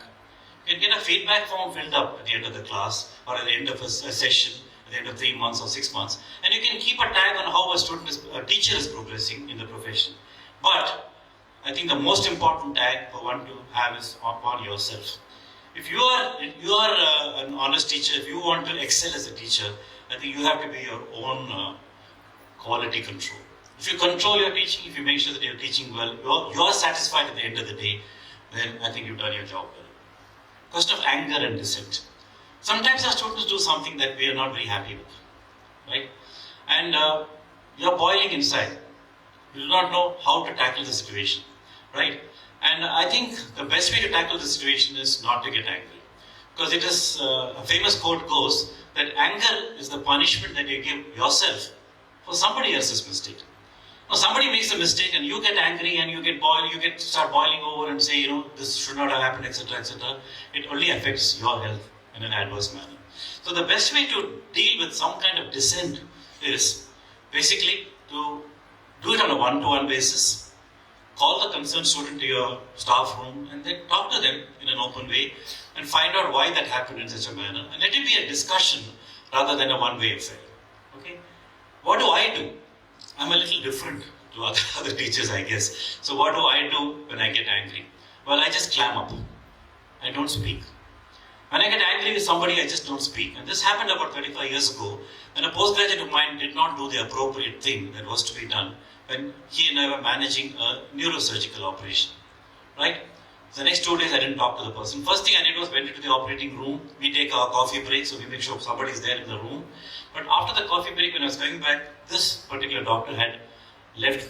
You can get a feedback form filled up at the end of the class or at the end of a session, at the end of 3 months or 6 months, and you can keep a tag on how a teacher is progressing in the profession. But I think the most important tag for one to have is upon yourself. If you are an honest teacher, if you want to excel as a teacher, I think you have to be your own quality control. If you control your teaching, if you make sure that you're teaching well, you're satisfied at the end of the day, then I think you've done your job well. Question of anger and dissent. Sometimes our students do something that we are not very happy with, right? And you're boiling inside. You do not know how to tackle the situation, right? And I think the best way to tackle the situation is not to get angry. Because it is, a famous quote goes, that anger is the punishment that you give yourself for somebody else's mistake. Now somebody makes a mistake and you get angry and you start boiling over and say, this should not have happened, etc., etc. It only affects your health in an adverse manner. So the best way to deal with some kind of dissent is basically to do it on a one-to-one basis. Call the concerned student to your staff room and then talk to them in an open way and find out why that happened in such a manner. And let it be a discussion rather than a one-way affair. Okay? What do I do? I'm a little different to other teachers, I guess. So what do I do when I get angry? Well, I just clam up. I don't speak. When I get angry with somebody, I just don't speak. And this happened about 35 years ago when a postgraduate of mine did not do the appropriate thing that was to be done when he and I were managing a neurosurgical operation. Right? The next 2 days I didn't talk to the person. First thing I did was went into the operating room. We take our coffee break, so we make sure somebody's there in the room. But after the coffee break, when I was coming back, this particular doctor had left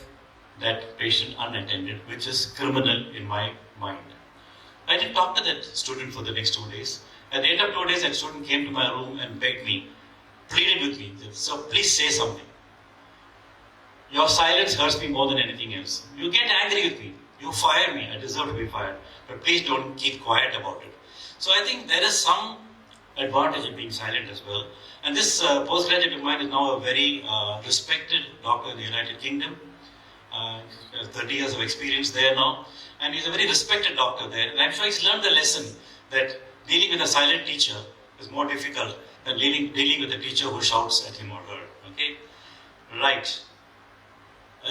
that patient unattended, which is criminal in my mind. I didn't talk to that student for the next 2 days. At the end of 2 days, that student came to my room and begged me, pleaded with me, said, "So please say something. Your silence hurts me more than anything else. You get angry with me. You fire me. I deserve to be fired. But please don't keep quiet about it." So I think there is some advantage in being silent as well. And this postgraduate of mine is now a very respected doctor in the United Kingdom. He has 30 years of experience there now. And he's a very respected doctor there. And I'm sure he's learned the lesson that dealing with a silent teacher is more difficult than dealing with a teacher who shouts at him or her. Okay? Right.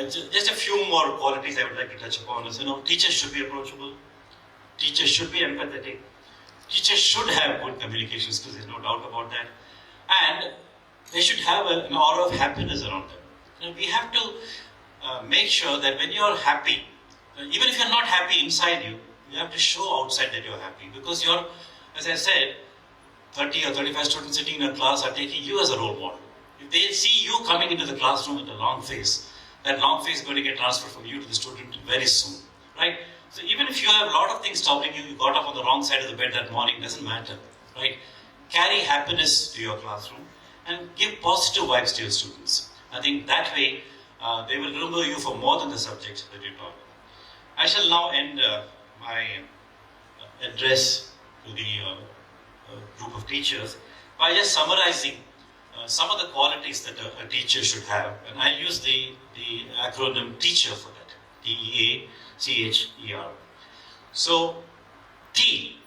Just a few more qualities I would like to touch upon is, teachers should be approachable. Teachers should be empathetic. Teachers should have good communication skills, there's no doubt about that. And they should have an aura of happiness around them. We have to make sure that when you're happy, even if you're not happy inside you, you have to show outside that you're happy. Because you're, as I said, 30 or 35 students sitting in a class are taking you as a role model. If they see you coming into the classroom with a long face, that long face is going to get transferred from you to the student very soon. Right? So even if you have a lot of things stopping you, you got up on the wrong side of the bed that morning, doesn't matter. Right? Carry happiness to your classroom and give positive vibes to your students. I think that way they will remember you for more than the subject that you taught. I shall now end my address to the group of teachers by just summarizing some of the qualities that a teacher should have. And I use the acronym TEACHER for that. TEACHER. So, T,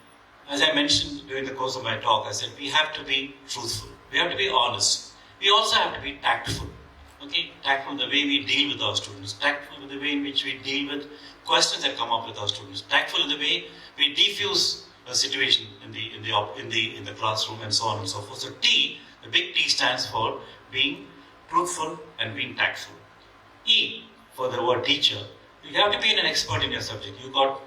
as I mentioned during the course of my talk, I said we have to be truthful. We have to be honest. We also have to be tactful. Okay? Tactful in the way we deal with our students. Tactful in the way in which we deal with questions that come up with our students. Tactful in the way we defuse a situation in the classroom and so on and so forth. So T, the big T stands for being truthful and being tactful. E, for the word teacher, you have to be an expert in your subject. You got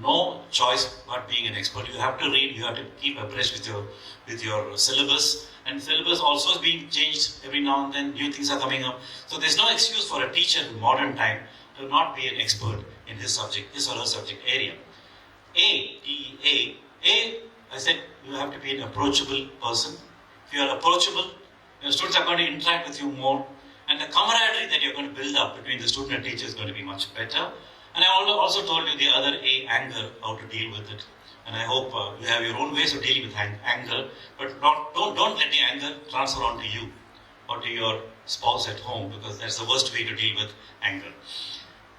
no choice but being an expert. You have to read, you have to keep abreast with your syllabus. And syllabus also is being changed every now and then, new things are coming up. So there's no excuse for a teacher in modern time to not be an expert in his subject, his or her subject area. A, T-E-A. A, I said you have to be an approachable person. If you are approachable, your students are going to interact with you more. And the camaraderie that you're going to build up between the student and teacher is going to be much better. And I also told you the other A, anger, how to deal with it. And I hope you have your own ways of dealing with anger, but don't let the anger transfer onto you or to your spouse at home, because that's the worst way to deal with anger.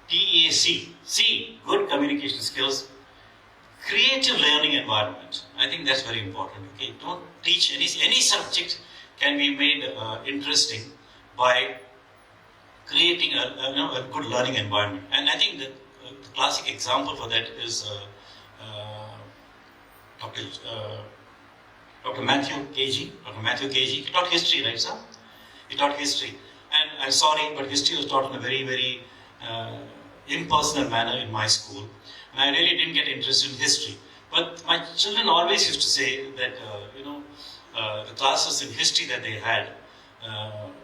T-E-A-C. C, good communication skills. Creative learning environment. I think that's very important. Okay, don't teach any subject can be made interesting by creating a good learning environment. And I think the classic example for that is Dr. Matthew KG. Dr. Matthew KG. He taught history, right, sir? He taught history. And I'm sorry, but history was taught in a very, very impersonal manner in my school. And I really didn't get interested in history. But my children always used to say that, the classes in history that they had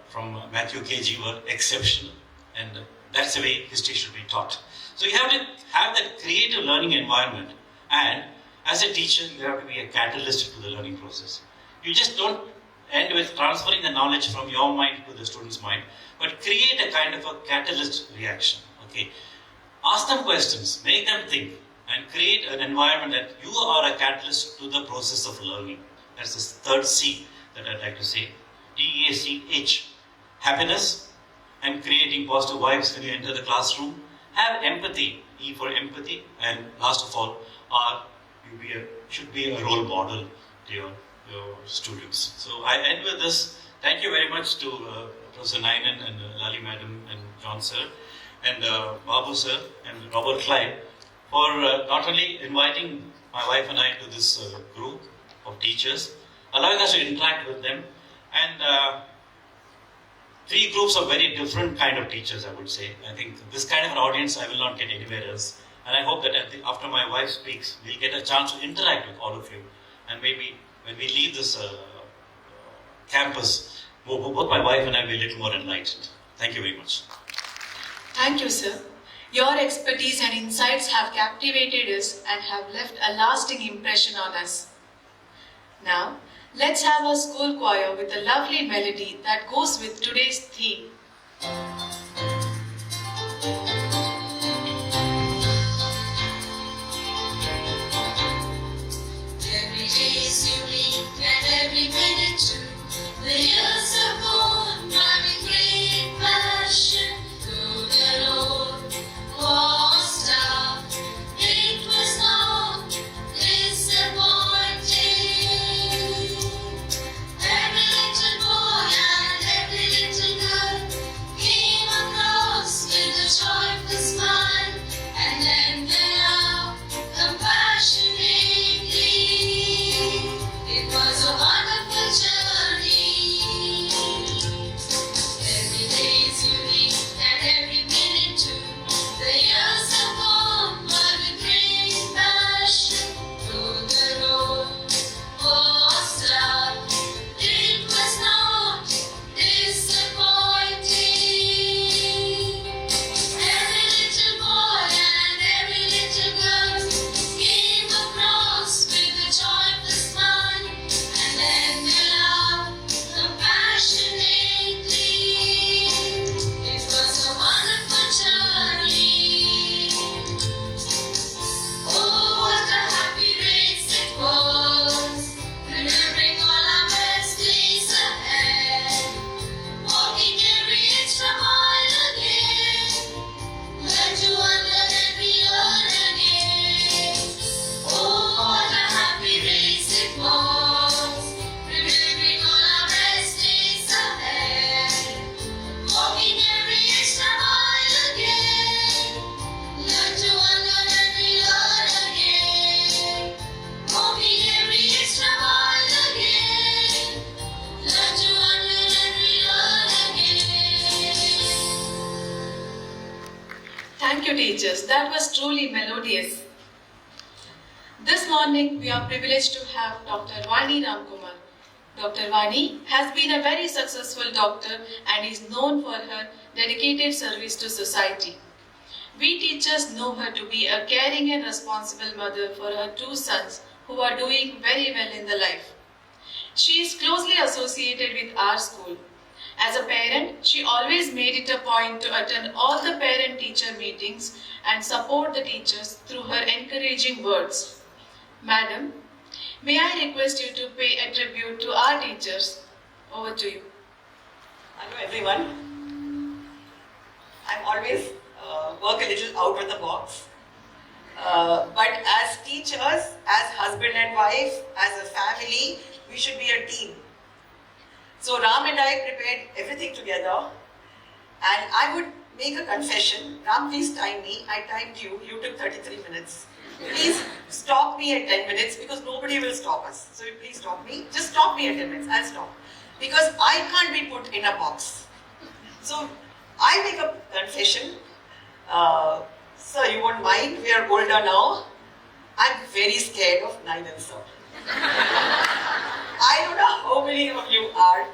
from Matthew KG were exceptional. And that's the way history should be taught. So you have to have that creative learning environment. And as a teacher, you have to be a catalyst to the learning process. You just don't end with transferring the knowledge from your mind to the student's mind, but create a kind of a catalyst reaction. Okay? Ask them questions, make them think, and create an environment that you are a catalyst to the process of learning. That's the third C that I'd like to say. T-E-A-C-H. Happiness and creating positive vibes when you enter the classroom. Have empathy. E for empathy. And last of all, should be a role model to your students. So I end with this. Thank you very much to Professor Nainen and Lali Madam and John Sir and Babu Sir and Robert Clyde for not only inviting my wife and I to this group of teachers, allowing us to interact with them, and three groups of very different kind of teachers, I would say. I think this kind of an audience I will not get anywhere else. And I hope that after my wife speaks, we'll get a chance to interact with all of you. And maybe when we leave this campus, both my wife and I will be a little more enlightened. Thank you very much. Thank you, sir. Your expertise and insights have captivated us and have left a lasting impression on us. Now, let's have a school choir with a lovely melody that goes with today's theme. Every day is unique and every minute too. The years are gone by with great passion. Through the road was tough. It was not disappointing. Every little boy and every little girl came across with a joyful smile and then they out compassionately. It was a wonderful journey. Every day is unique and every minute too. The years have gone by with great passion. Through the road was tough. It was not disappointing. Every little boy and every little girl came across with a joyful smile and then they laughed compassionately. It was a wonderful journey. Oh, what a happy race it was, remembering all our best days ahead, walking every extra mile again, learn to unlearn and relearn again. Oh, what a happy race it was, remembering all our best days ahead, walking every extra mile again, learn to unlearn and relearn again. Walking every extra mile again, learn to unlearn and relearn again. Thank you, teachers. That was truly melodious. This morning, we are privileged to have Dr. Vani Ramkumar. Dr. Vani has been a very successful doctor and is known for her dedicated service to society. We teachers know her to be a caring and responsible mother for her two sons who are doing very well in the life. She is closely associated with our school. As a parent, she always made it a point to attend all the parent-teacher meetings and support the teachers through her encouraging words. Madam, may I request you to pay a tribute to our teachers? Over to you. Hello everyone. I'm always work a little out of the box. But as teachers, as husband and wife, as a family, we should be a team. So Ram and I prepared everything together, and I would make a confession. Ram, please time me. I timed you. You took 33 minutes. Please stop me at 10 minutes because nobody will stop us. So please stop me. Just stop me at 10 minutes. I'll stop. Because I can't be put in a box. So I make a confession. Sir, you won't mind. We are older now. I'm very scared of Nainan sir. I don't know how many of you are.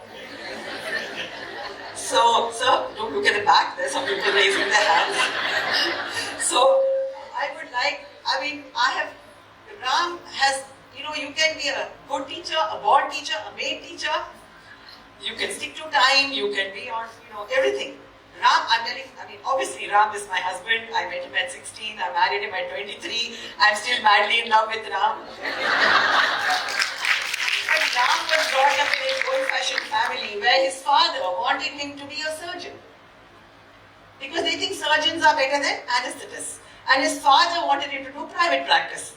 So, sir, don't look at the back. There's some people raising their hands. So, Ram has, you can be a good teacher, a born teacher, a made teacher. You can stick to time. You can be on, everything. Ram, obviously Ram is my husband. I met him at 16. I married him at 23. I'm still madly in love with Ram. But Ram was brought up in an old-fashioned family where his father wanted him to be a surgeon. Because they think surgeons are better than anesthetists. And his father wanted him to do private practice.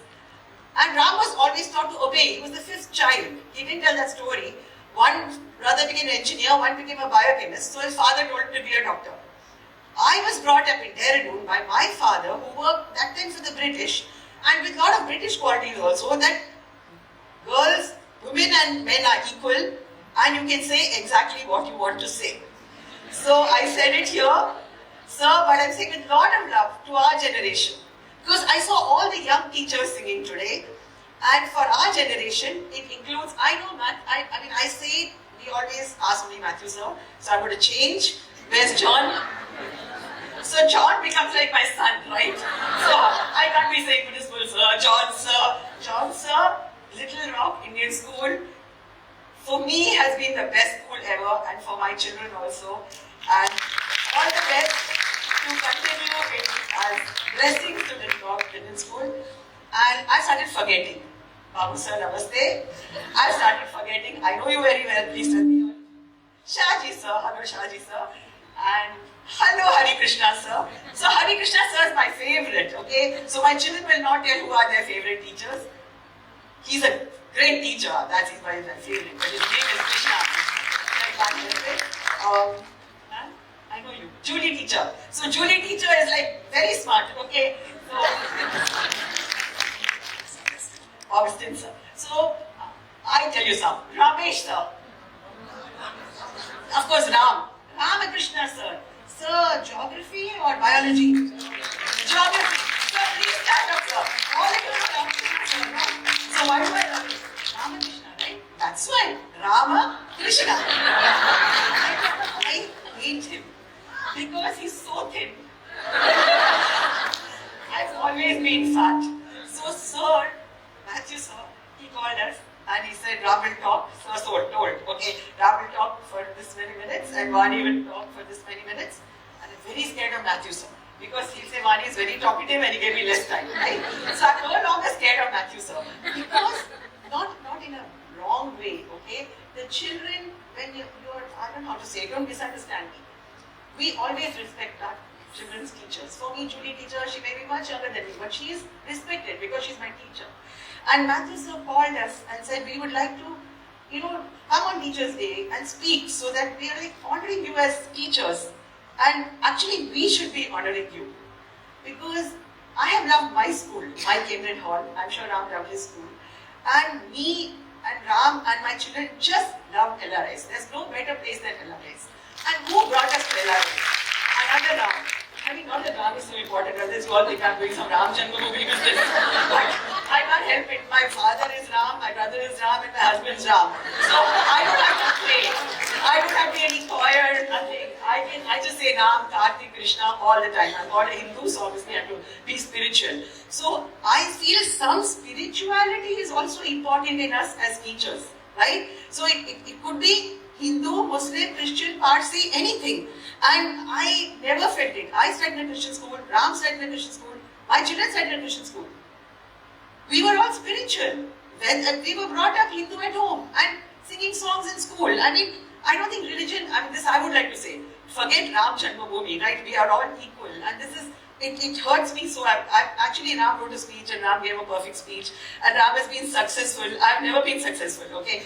And Ram was always taught to obey. He was the fifth child. He didn't tell that story. One brother became an engineer, one became a biochemist, so his father told him to be a doctor. I was brought up in Dehradun by my father, who worked that time for the British, and with a lot of British qualities also, that girls, women and men are equal, and you can say exactly what you want to say. So I said it here, sir, but I'm saying with a lot of love to our generation. Because I saw all the young teachers singing today, and for our generation, it includes, I say, we always ask me Matthew sir, so I'm going to change. Where's John? So John becomes like my son, right? So I can't be saying municipal sir, John sir. John sir, Little Rock Indian School, for me has been the best school ever, and for my children also. And all the best to continue it as blessings to Little Rock Indian School. And I started forgetting. Babu sir, namaste. I started forgetting. I know you very well, please tell me. Shaji sir, hello Shaji sir. And hello Hari Krishna sir. So Hari Krishna sir is my favorite, okay? So my children will not tell who are their favorite teachers. He's a great teacher, that's my favorite, but his name is Krishna. I can't help it. I know you. Julie teacher. So Julie teacher is like very smart, okay? So Augustine sir. So I tell you some. Ramesh sir. Of course Ram. Ramakrishna sir. Sir, geography or biology? Geography. Sir, please stand up sir. All of you are sir. So why do I love it? Ramakrishna, right? That's why. Rama Krishna. I hate him because he's so thin. I've always been fat. So sir, Matthew sir, he called us and he said, Ram will talk. So told, okay, Ram will talk for this many minutes and Vani will talk for this many minutes. And I'm very scared of Matthew sir. Because he'll say Vani is very talkative and he gave me less time, right? So I'm no longer scared of Matthew sir. Because, not in a wrong way, okay? The children, when you're, I don't know how to say, don't misunderstand me. We always respect our children's teachers. For me, Julie teacher, she may be much younger than me, but she is respected because she's my teacher. And Matthew sir called us and said, we would like to, come on Teachers' Day and speak so that we are like honoring you as teachers. And actually, we should be honoring you. Because I have loved my school, my Cambridge Hall. I'm sure Ram loved his school. And me and Ram and my children just love LRS. There's no better place than LRS. And who brought us to LRS? Another Ram. I mean, not that Ram is so important, others you all think I'm doing some Ram Janmamovie business. But I can't help it. My father is Ram, my brother is Ram, and my husband's Ram. So I don't have to play. I don't have to be any choir, nothing. I just say Ram, Kartik, Krishna all the time. I'm not a Hindu, so obviously I have to be spiritual. So I feel some spirituality is also important in us as teachers, right? So it could be Hindu, Muslim, Christian, Parsi, anything. And I never felt it. I studied in a Christian school, Ram studied in a Christian school, my children studied in a Christian school. We were all spiritual. We were brought up Hindu at home and singing songs in school. I mean, I don't think religion, this I would like to say, forget Ram Janmabhoomi, right? We are all equal. And this is, it hurts me so. Actually, Ram wrote a speech and Ram gave a perfect speech. And Ram has been successful. I've never been successful, okay?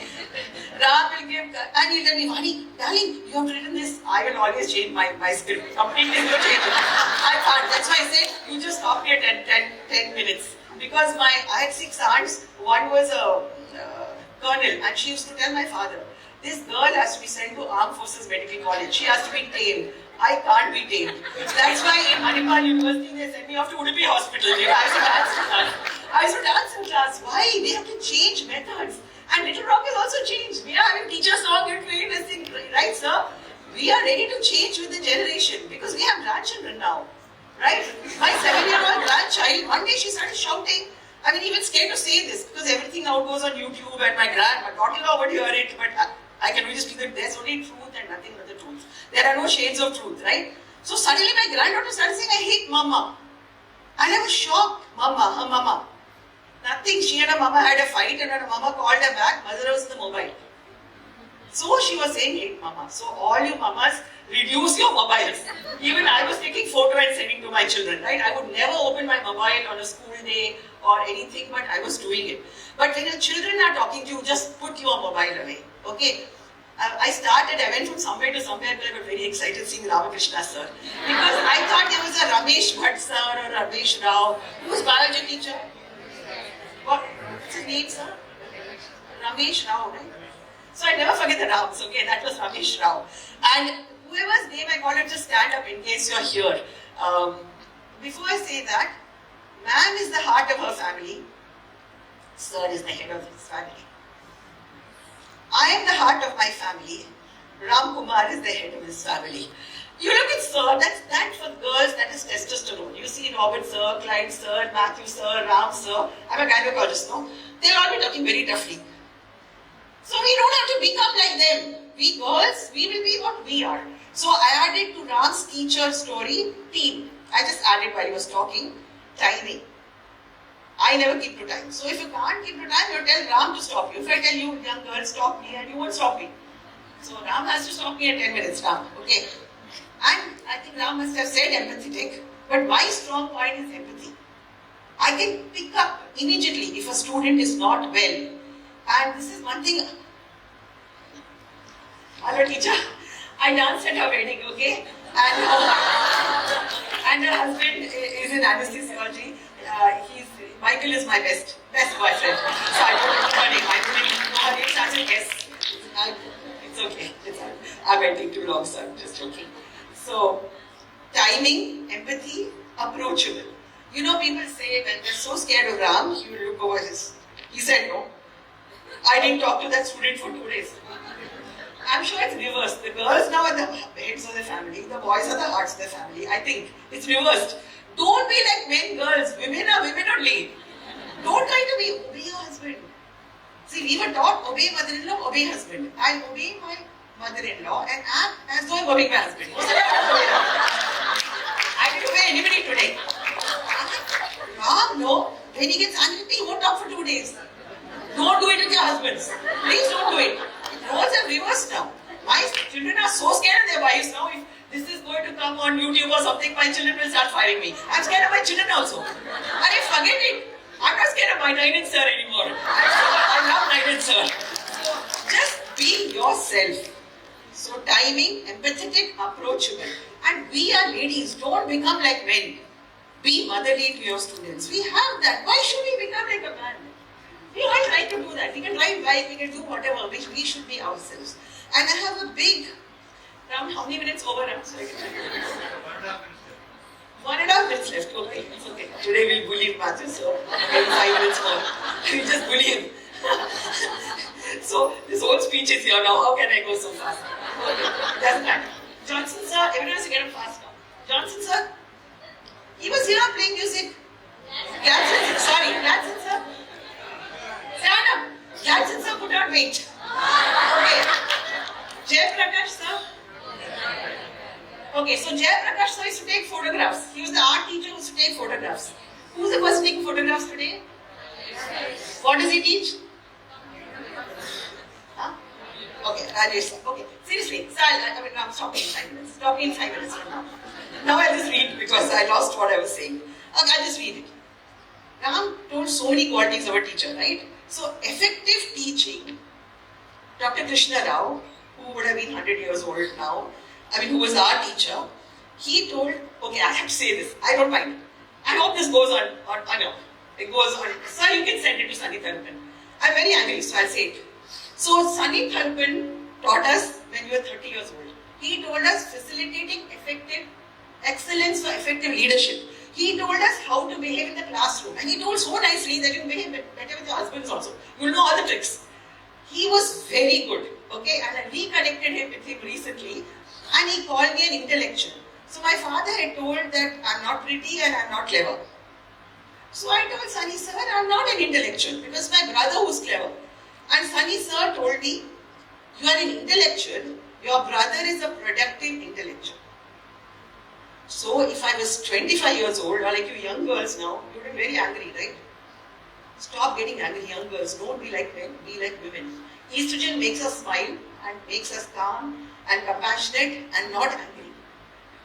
Ram will give, and he'll tell me, Vani, darling, you have written this. I will always change my script. Completely no change. I can't. That's why I said, you just copy it in 10 minutes. Because I had 6 aunts. One was a colonel, and she used to tell my father, this girl has to be sent to Armed Forces Medical College. She has to be tamed. I can't be tamed. That's why in Manipal University they sent me off to Udupi Hospital. I used to dance in class. Why? We have to change methods. And Little Rock has also changed. We are having teacher song, you're doing this thing, right sir? We are ready to change with the generation because we have grandchildren now. Right? My 7-year-old grandchild, one day she started shouting. I mean, even scared to say this because everything now goes on YouTube and my daughter-in-law would hear it, but I can only speak that there's only truth and nothing but the truth. There are no shades of truth, right? So suddenly my granddaughter started saying, I hate mama. And I was shocked. Mama, her mama. Nothing. She and her mama had a fight and her mama called her back. Mother was in the mobile. So she was saying, hate mama. So all you mamas, reduce your mobiles. Even I was taking photo and sending to my children, right? I would never open my mobile on a school day or anything, but I was doing it. But when your children are talking to you, just put your mobile away, okay? I went from somewhere to somewhere, but I got very excited seeing Ramakrishna sir. Because I thought there was a Ramesh Bhatt sir or Ramesh Rao. Who's biology teacher? What's his name, sir? Ramesh Rao, right? So I never forget the Rams, okay? That was Ramesh Rao. And whoever's name I call it, just stand up in case you're here. Before I say that, ma'am is the heart of her family. Sir is the head of his family. I am the heart of my family. Ramkumar is the head of his family. You look at Sir, that for girls, that is testosterone. You see Robert Sir, Clyde Sir, Matthew Sir, Ram Sir. I'm a gynecologist, no? They'll all be talking very toughly. So we don't have to become like them. We girls, we will be what we are. So I added to Ram's teacher story, team. I just added while he was talking, timing. I never keep to time. So if you can't keep to time, you tell Ram to stop you. If I tell you, young girl, stop me, and you won't stop me. So Ram has to stop me at 10 minutes, Ram. Okay. And I think Ram must have said empathetic, but my strong point is empathy. I can pick up immediately if a student is not well. And this is one thing. Hello teacher, I danced at her wedding, okay? And her husband is in anesthesiology. Michael is my best boyfriend. So I don't know her name. I don't even know her name, so I said yes. It's okay. I'm waiting too long, so I'm just joking. So, timing, empathy, approachable. You know, people say when they're so scared of Ram, he will look over his. He said no. I didn't talk to that student for 2 days. I'm sure it's reversed. The girls now are the heads of the family, the boys are the hearts of the family. I think it's reversed. Don't be like men, girls. Women are women only. Don't try to be obey your husband. See, we were taught obey mother-in-law, obey husband. I obey my mother-in-law and act as though I'm obeying my husband. I didn't obey anybody today. Ram, no. When he gets angry, he won't talk for 2 days. Don't do it with your husbands. Please don't do it. Roles have reversed now. My children are so scared of their wives now. If this is going to come on YouTube or something, my children will start firing me. I'm scared of my children also. And forget it. I'm not scared of my 9 sir anymore. I love 9 sir. So just be yourself. So timing, empathetic, approachable. And we are ladies. Don't become like men. Be motherly to your students. We have that. Why should we become like a man? We all try to do that. We can ride bike, we can do whatever. We should be ourselves. And I have a big, around how many minutes over? I'm sorry. 1.5 minutes left. Okay, it's okay. Today we'll bully Matthew, so maybe 5 minutes more. We'll just bully him. So this whole speech is here now. How can I go so fast? Okay, doesn't matter. Johnson sir, everyone has to get him fast now. Johnson sir, he was here playing music. Gladson, sorry, Gladson sir. Stand up. Gladson sir could not wait. Okay. Jay Prakash sir. Okay, so Jay Prakash sir used to take photographs. He was the art teacher who used to take photographs. Who's the person taking photographs today? What does he teach? Huh? Okay, Rajesh sir. Okay, seriously. So I'm stopping in 5 minutes. Stopping in 5 minutes from now. Now I'll just read because I lost what I was saying. Okay, I'll just read it. Ram told so many qualities of a teacher, right? So, effective teaching, Dr. Krishna Rao, who would have been 100 years old now, who was our teacher, he told, okay, I have to say this, I don't mind. I hope this goes on, I know, it goes on. Sir, you can send it to Sunny Thalpan. I'm very angry, so I'll say it. So, Sunny Thalpan taught us when we were 30 years old. He told us facilitating effective excellence for effective leadership. He told us how to behave in the classroom. And he told so nicely that you behave better with your husbands also. You'll know all the tricks. He was very good. Okay, and I reconnected with him recently. And he called me an intellectual. So my father had told that I'm not pretty and I'm not clever. So I told Sunny sir, I'm not an intellectual because my brother was clever. And Sunny sir told me, you are an intellectual, your brother is a productive intellectual. So if I was 25 years old, or like you young girls now, you would be very angry, right? Stop getting angry, young girls. Don't be like men, be like women. Estrogen makes us smile and makes us calm and compassionate and not angry.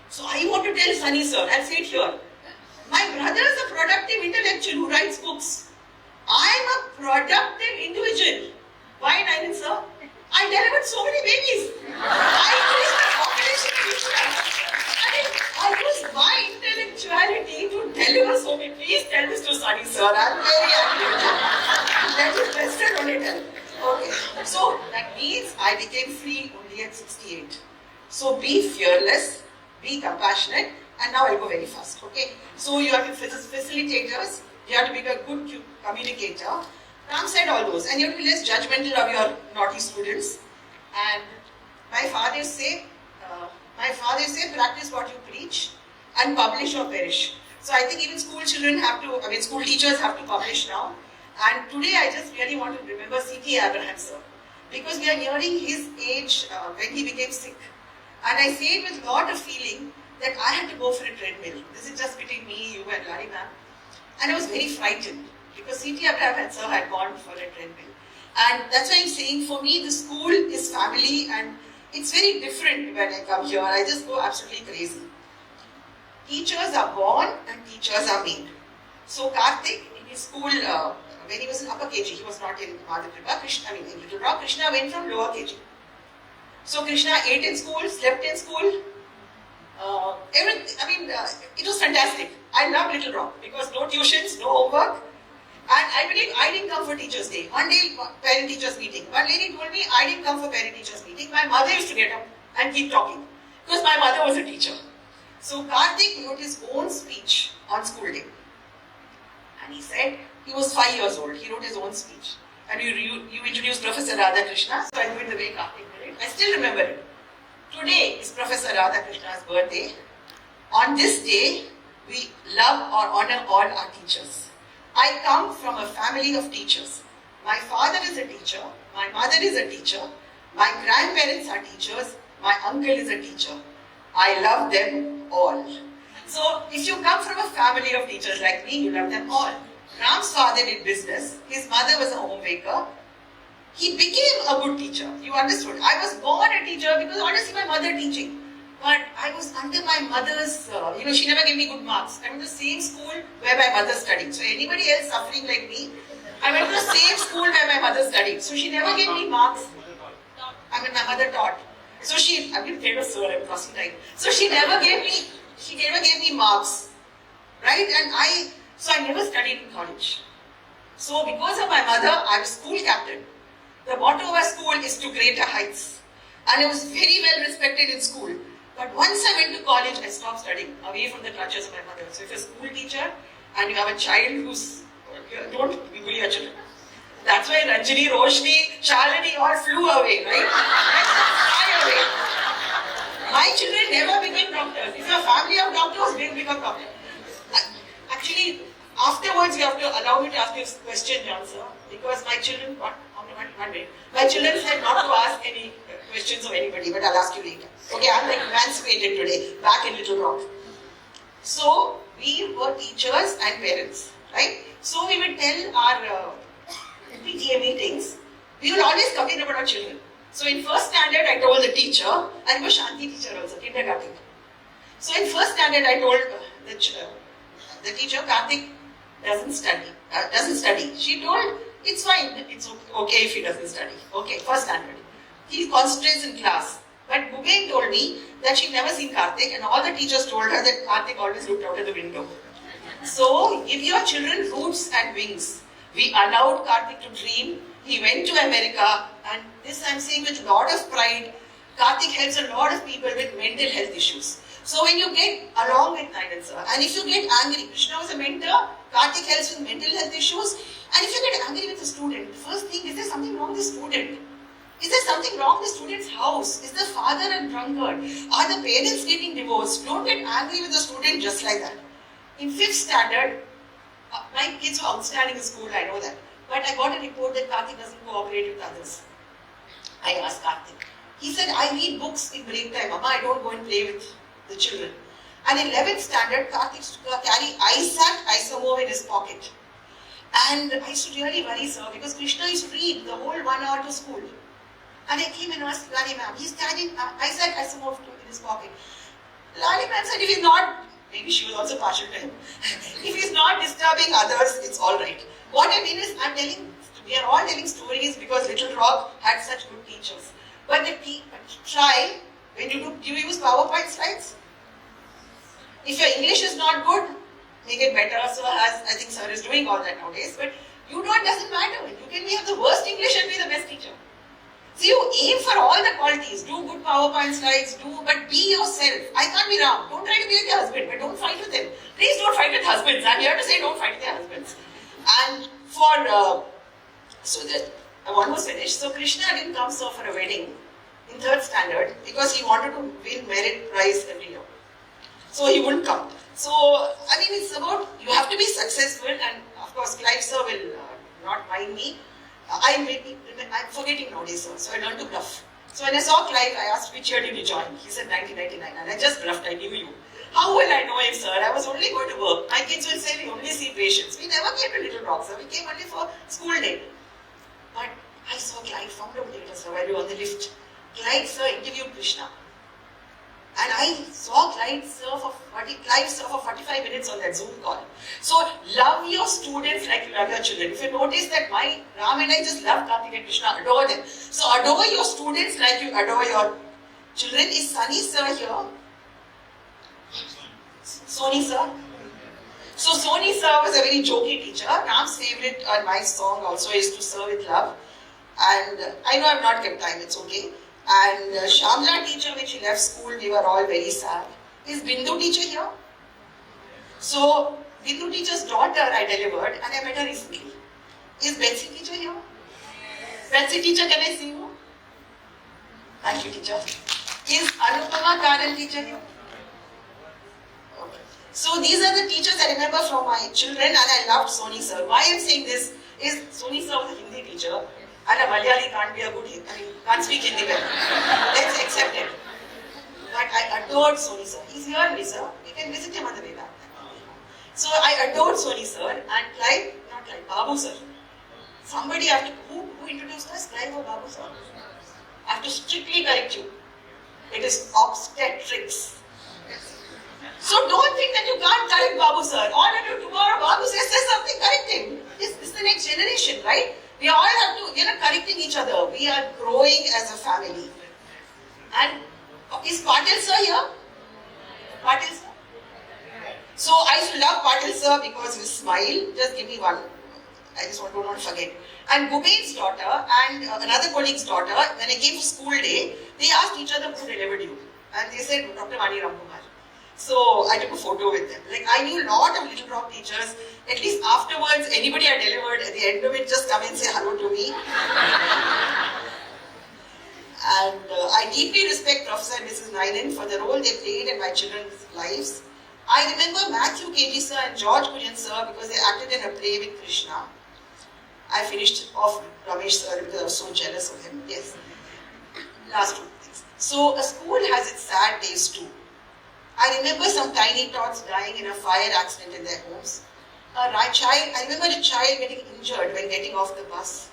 So I want to tell Sunny sir, I'll say it here. My brother is a productive intellectual who writes books. I am a productive individual. Why, Nainan sir? I delivered so many babies. I increased the population. I use my intellectuality to deliver so many. Please tell this to Sunny sir. I'm very angry. That is best I don't tell. Okay. So that means I became free only at 68. So be fearless, be compassionate, and now I'll go very fast. Okay. So you have to be facilitators. You have to be a good communicator. Ram said all those, and you have to be less judgmental of your naughty students. And my father say, My father used to say, practice what you preach and publish or perish. So I think even school children have to, school teachers have to publish now. And today I just really want to remember C.T. Abraham, sir, because we are nearing his age when he became sick. And I say it with a lot of feeling that I had to go for a treadmill. This is just between me, you and Larry ma'am. And I was very frightened because C.T. Abraham sir had gone for a treadmill. And that's why I'm saying for me the school is family and it's very different when I come here. I just go absolutely crazy. Teachers are born and teachers are made. So Karthik, in his school, when he was in upper KG, he was not in Madhya in Little Rock, Krishna went from lower KG. So Krishna ate in school, slept in school. It was fantastic. I love Little Rock because no tuitions, no homework. And I believe I didn't come for Teachers' Day. One day, parent-teachers meeting. One lady told me I didn't come for parent-teachers meeting. My mother used to get up and keep talking because my mother was a teacher. So Karthik wrote his own speech on school day. And he said he was 5 years old. He wrote his own speech. And you introduced Professor Radhakrishna. So I do it the way Karthik did it. I still remember it. Today is Professor Radhakrishna's birthday. On this day, we love or honor all our teachers. I come from a family of teachers. My father is a teacher, my mother is a teacher, my grandparents are teachers, my uncle is a teacher. I love them all. So if you come from a family of teachers like me, you love them all. Ram's father did business, his mother was a homemaker. He became a good teacher, you understood. I was born a teacher because I wanted to see my mother teaching. But I was under my mother's, she never gave me good marks. I went to the same school where my mother studied. So anybody else suffering like me, I went to the same school where my mother studied. So she never gave me marks. My mother taught. So I'm being famous, sir, I'm crossing time. So she never gave me marks. Right? And I never studied in college. So because of my mother, I was school captain. The motto of our school is to greater heights. And I was very well respected in school. But once I went to college, I stopped studying, away from the clutches of my mother. So if you're a school teacher and you have a child who's, don't bully your children. That's why Ranjini, Roshni, Shalini all flew away, right? Fly away. My children never became doctors. If you're a family of doctors, they'll become doctors. Actually, afterwards you have to allow me to ask you a question, John sir, because my children, my children said not to ask any questions of anybody, but I'll ask you later. Okay, I'm like emancipated today, back in Little Rock. So, we were teachers and parents, right? So, we would tell our PTA meetings, we would always complain about our children. So, in first standard, I told the teacher, and he was Shanti teacher also, kindergarten. So, in first standard, I told the teacher, Karthik doesn't study. She told, it's fine, it's okay if he doesn't study. Okay, first standard. He concentrates in class. But Bhupen told me that she'd never seen Karthik and all the teachers told her that Karthik always looked out of the window. So, give your children roots and wings. We allowed Karthik to dream. He went to America and this I'm saying with a lot of pride. Karthik helps a lot of people with mental health issues. So when you get along with Nayan sir, and if you get angry, Krishna was a mentor, Karthik helps with mental health issues, and if you get angry with a student, the first thing, is there something wrong with the student? Is there something wrong with the student's house? Is the father a drunkard? Are the parents getting divorced? Don't get angry with the student just like that. In 5th standard, my kids were outstanding in school, I know that. But I got a report that Karthik doesn't cooperate with others. I asked Karthik. He said, I read books in break time. Mama, I don't go and play with the children. And in 11th standard, Karthik used to carry ISAT isomorph in his pocket. And I used to really worry, sir, because Krishna used to read the whole 1 hour to school. And I came and asked Lali ma'am, he's carrying ISAT isomorph in his pocket. Lali ma'am said, if he's not, maybe she was also partial to him, if he's not disturbing others, it's alright. What I mean is, we are all telling stories because Little Rock had such good teachers. But try, when you do you use PowerPoint slides? If your English is not good, make it better. So as I think sir is doing all that nowadays, but doesn't matter. You can have the worst English and be the best teacher. So you aim for all the qualities, do good PowerPoint slides, but be yourself. I can't be wrong. Don't try to be like your husband, but don't fight with them. Please don't fight with husbands. I'm here to say don't fight with your husbands. And I almost finished. So Krishna didn't come so for a wedding. in 3rd standard because he wanted to win merit prize every year. So he wouldn't come. So, I mean, it's about, you have to be successful, and of course, Clive sir will not mind me. I'm forgetting nowadays, sir, so I learned to bluff. So when I saw Clive, I asked, which year did you join? He said 1999, and I just bluffed, I knew you. How will I know him, sir? I was only going to work. My kids will say we only see patients. We never came to Little Rock, sir. We came only for school day. But I saw Clive, found out later, sir, while we were on the lift. Clive, sir, interviewed Krishna. And I saw Clive sir for 45 minutes on that Zoom call. So, love your students like you love your children. If you notice that my Ram and I just love Karthik and Krishna, adore them. So, adore your students like you adore your children. Is Sunny sir here? Sony sir? So, Sony sir was a very jokey teacher. Ram's favorite and my song also is To Serve with Love. And I know I've not kept time, it's okay. And Shamla teacher, when she left school, we were all very sad. Is Bindu teacher here? So, Bindu teacher's daughter I delivered and I met her recently. Is Betsy teacher here? Betsy teacher, can I see you? Thank you, teacher. Is Anupama Karan teacher here? Okay. So, these are the teachers I remember from my children, and I loved Sony sir. Why I'm saying this is Sony sir was a Hindi teacher. And a Malayali can't be a good Hindi, can't speak Hindi well. Let's accept it. But I adored Sony sir. He's here, sir. We can visit him on the way back. So I adored Sony sir and Clive, not Clive, Babu sir. Somebody have to, who introduced us? Clive or Babu sir? I have to strictly correct you. It is obstetrics. So don't think that you can't correct Babu sir. All you do tomorrow, Babu says something, correct him. This is the next generation, right? We all have to, correcting each other. We are growing as a family. And is Patil sir here? Patil sir? So I used to love Patil sir because his smile. Just give me one. I just want to not forget. And Gubain's daughter and another colleague's daughter, when I came for school day, they asked each other who delivered you. And they said, Dr. Ramkumar. So I took a photo with them. Like, I knew a lot of Little Rock teachers. At least afterwards, anybody I delivered, at the end of it, just come and say hello to me. And I deeply respect Professor and Mrs. Nainen for the role they played in my children's lives. I remember Matthew KG sir and George Kurian sir because they acted in a play with Krishna. I finished off Ramesh sir because I was so jealous of him. Yes. Last two things. So a school has its sad days too. I remember some tiny tots dying in a fire accident in their homes. I remember a child getting injured when getting off the bus.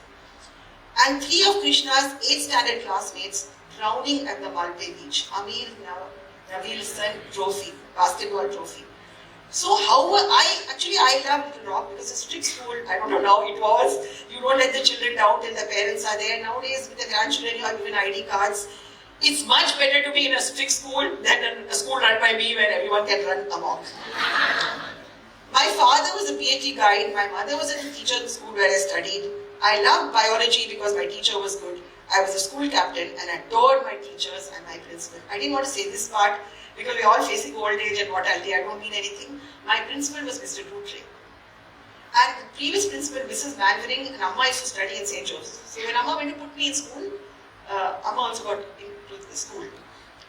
And 3 of Krishna's 8th standard classmates drowning at the Malpe beach. Amir Navil's trophy, basketball trophy. So I love Little Rock because it's a strict school. I don't know how it was. You don't let the children down till the parents are there. Nowadays with the grandchildren you are given ID cards. It's much better to be in a strict school than a school run by me where everyone can run amok. My father was a PhD guide. My mother was a teacher in the school where I studied. I loved biology because my teacher was good. I was a school captain and adored my teachers and my principal. I didn't want to say this part because we're all facing old age and mortality. I don't mean anything. My principal was Mr. Dutre. And the previous principal, Mrs. Manvering, and Amma used to study in St. Joseph's. So when Amma went to put me in school, Amma also got into the school.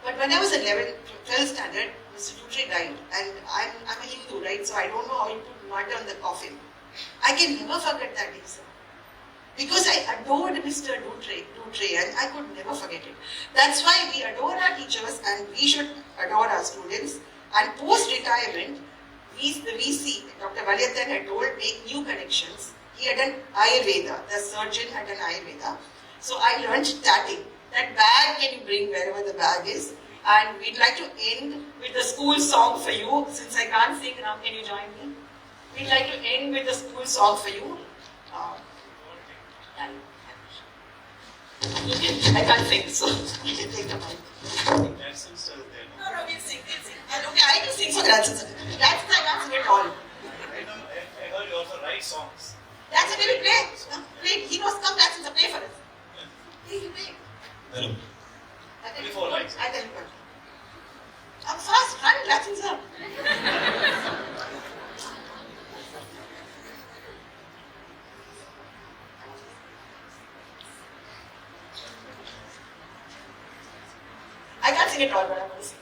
But when I was in 12th standard, Mr. Dutre died. And I'm a Hindu, right? So I don't know how he put mud on the coffin. I can never forget that day, sir. Because I adored Mr. Dutre and I could never forget it. That's why we adore our teachers and we should adore our students. And post-retirement, the VC, Dr. Valyathan had told, make new connections. He had done Ayurveda, the surgeon had done Ayurveda. So I learned tatting. That bag can you bring wherever the bag is. And we'd like to end with the school song for you. Since I can't sing now, can you join me? We'd like to end with the school song for you. I can't sing, so you can take the mic. No, we'll sing. Okay, I can sing for Grandsons. Grandsons, I can't sing at all. I heard you also write songs. That's a very play. Play. He knows come Grandsons, play for us. Please play. Hello. Before lights. I tell you what. I'm fast, run, Grandsons up. sing at all, but I'm going to sing.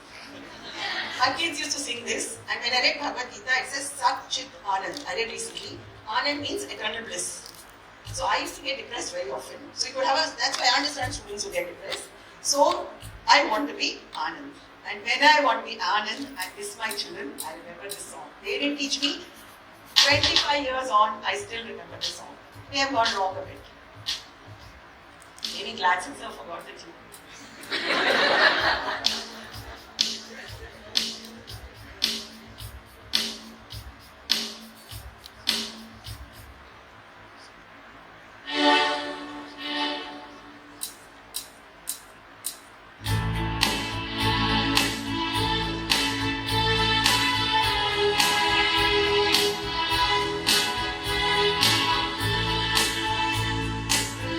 Our kids used to sing this, and when I read Bhagavad Gita, it says Sat Chit Anand. I read recently. Anand means eternal bliss. So I used to get depressed very often. So you could have a, that's why I understand students who get depressed. So I want to be Anand. And when I want to be Anand and miss my children, I remember this song. They didn't teach me. 25 years on, I still remember the song. They have gone wrong a bit. Maybe glad since I forgot the tune.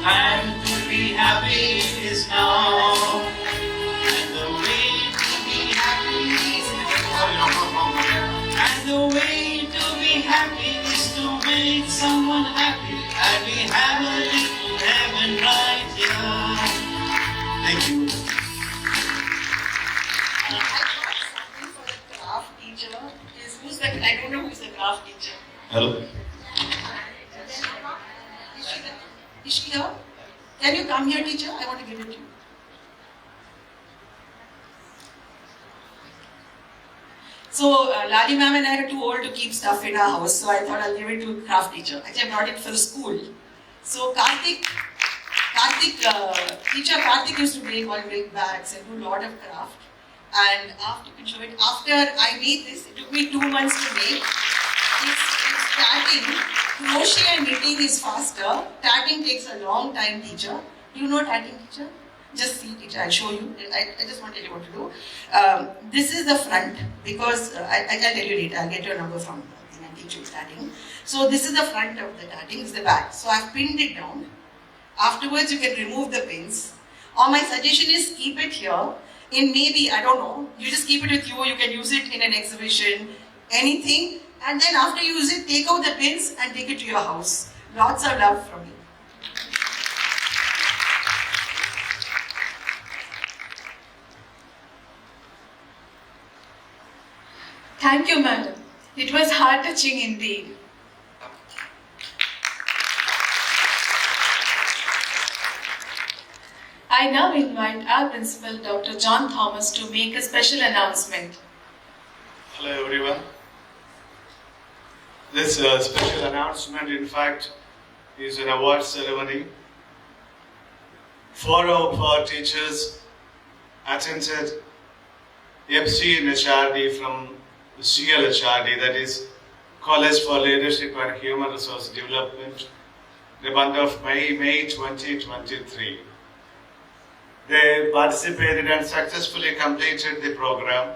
Time to be happy is now, and the way to be happy is and the way to be happy is to make someone happy, and we have a little heaven right here. Thank you. I got something for the craft teacher. I don't know who's the craft teacher. Hello. Is she here? Can you come here, teacher? I want to give it to you. So, Lali ma'am and I are too old to keep stuff in our house, so I thought I'll give it to craft teacher. Actually, I brought it for the school. So, teacher Karthik used to make all big bags and do a lot of craft. And after I made this, it took me 2 months to make. It's tatting. Crochet and knitting is faster. Tatting takes a long time, teacher. Do you know tatting, teacher? Just see, teacher, I'll show you. I just want to tell you what to do. This is the front, because I'll tell you later. I'll get your number from and I'll teach you tatting. So this is the front of the tatting, it's the back. So I've pinned it down. Afterwards, you can remove the pins. Or my suggestion is keep it here. In maybe, I don't know, you just keep it with you. You can use it in an exhibition, anything. And then after you use it, take out the pins and take it to your house. Lots of love from me. Thank you, madam. It was heart-touching indeed. I now invite our principal, Dr. John Thomas, to make a special announcement. Hello everyone. This special announcement, in fact, is an award ceremony. 4 of our teachers attended FC in HRD from CLHRD, that is College for Leadership and Human Resource Development, the month of May 2023. They participated and successfully completed the program,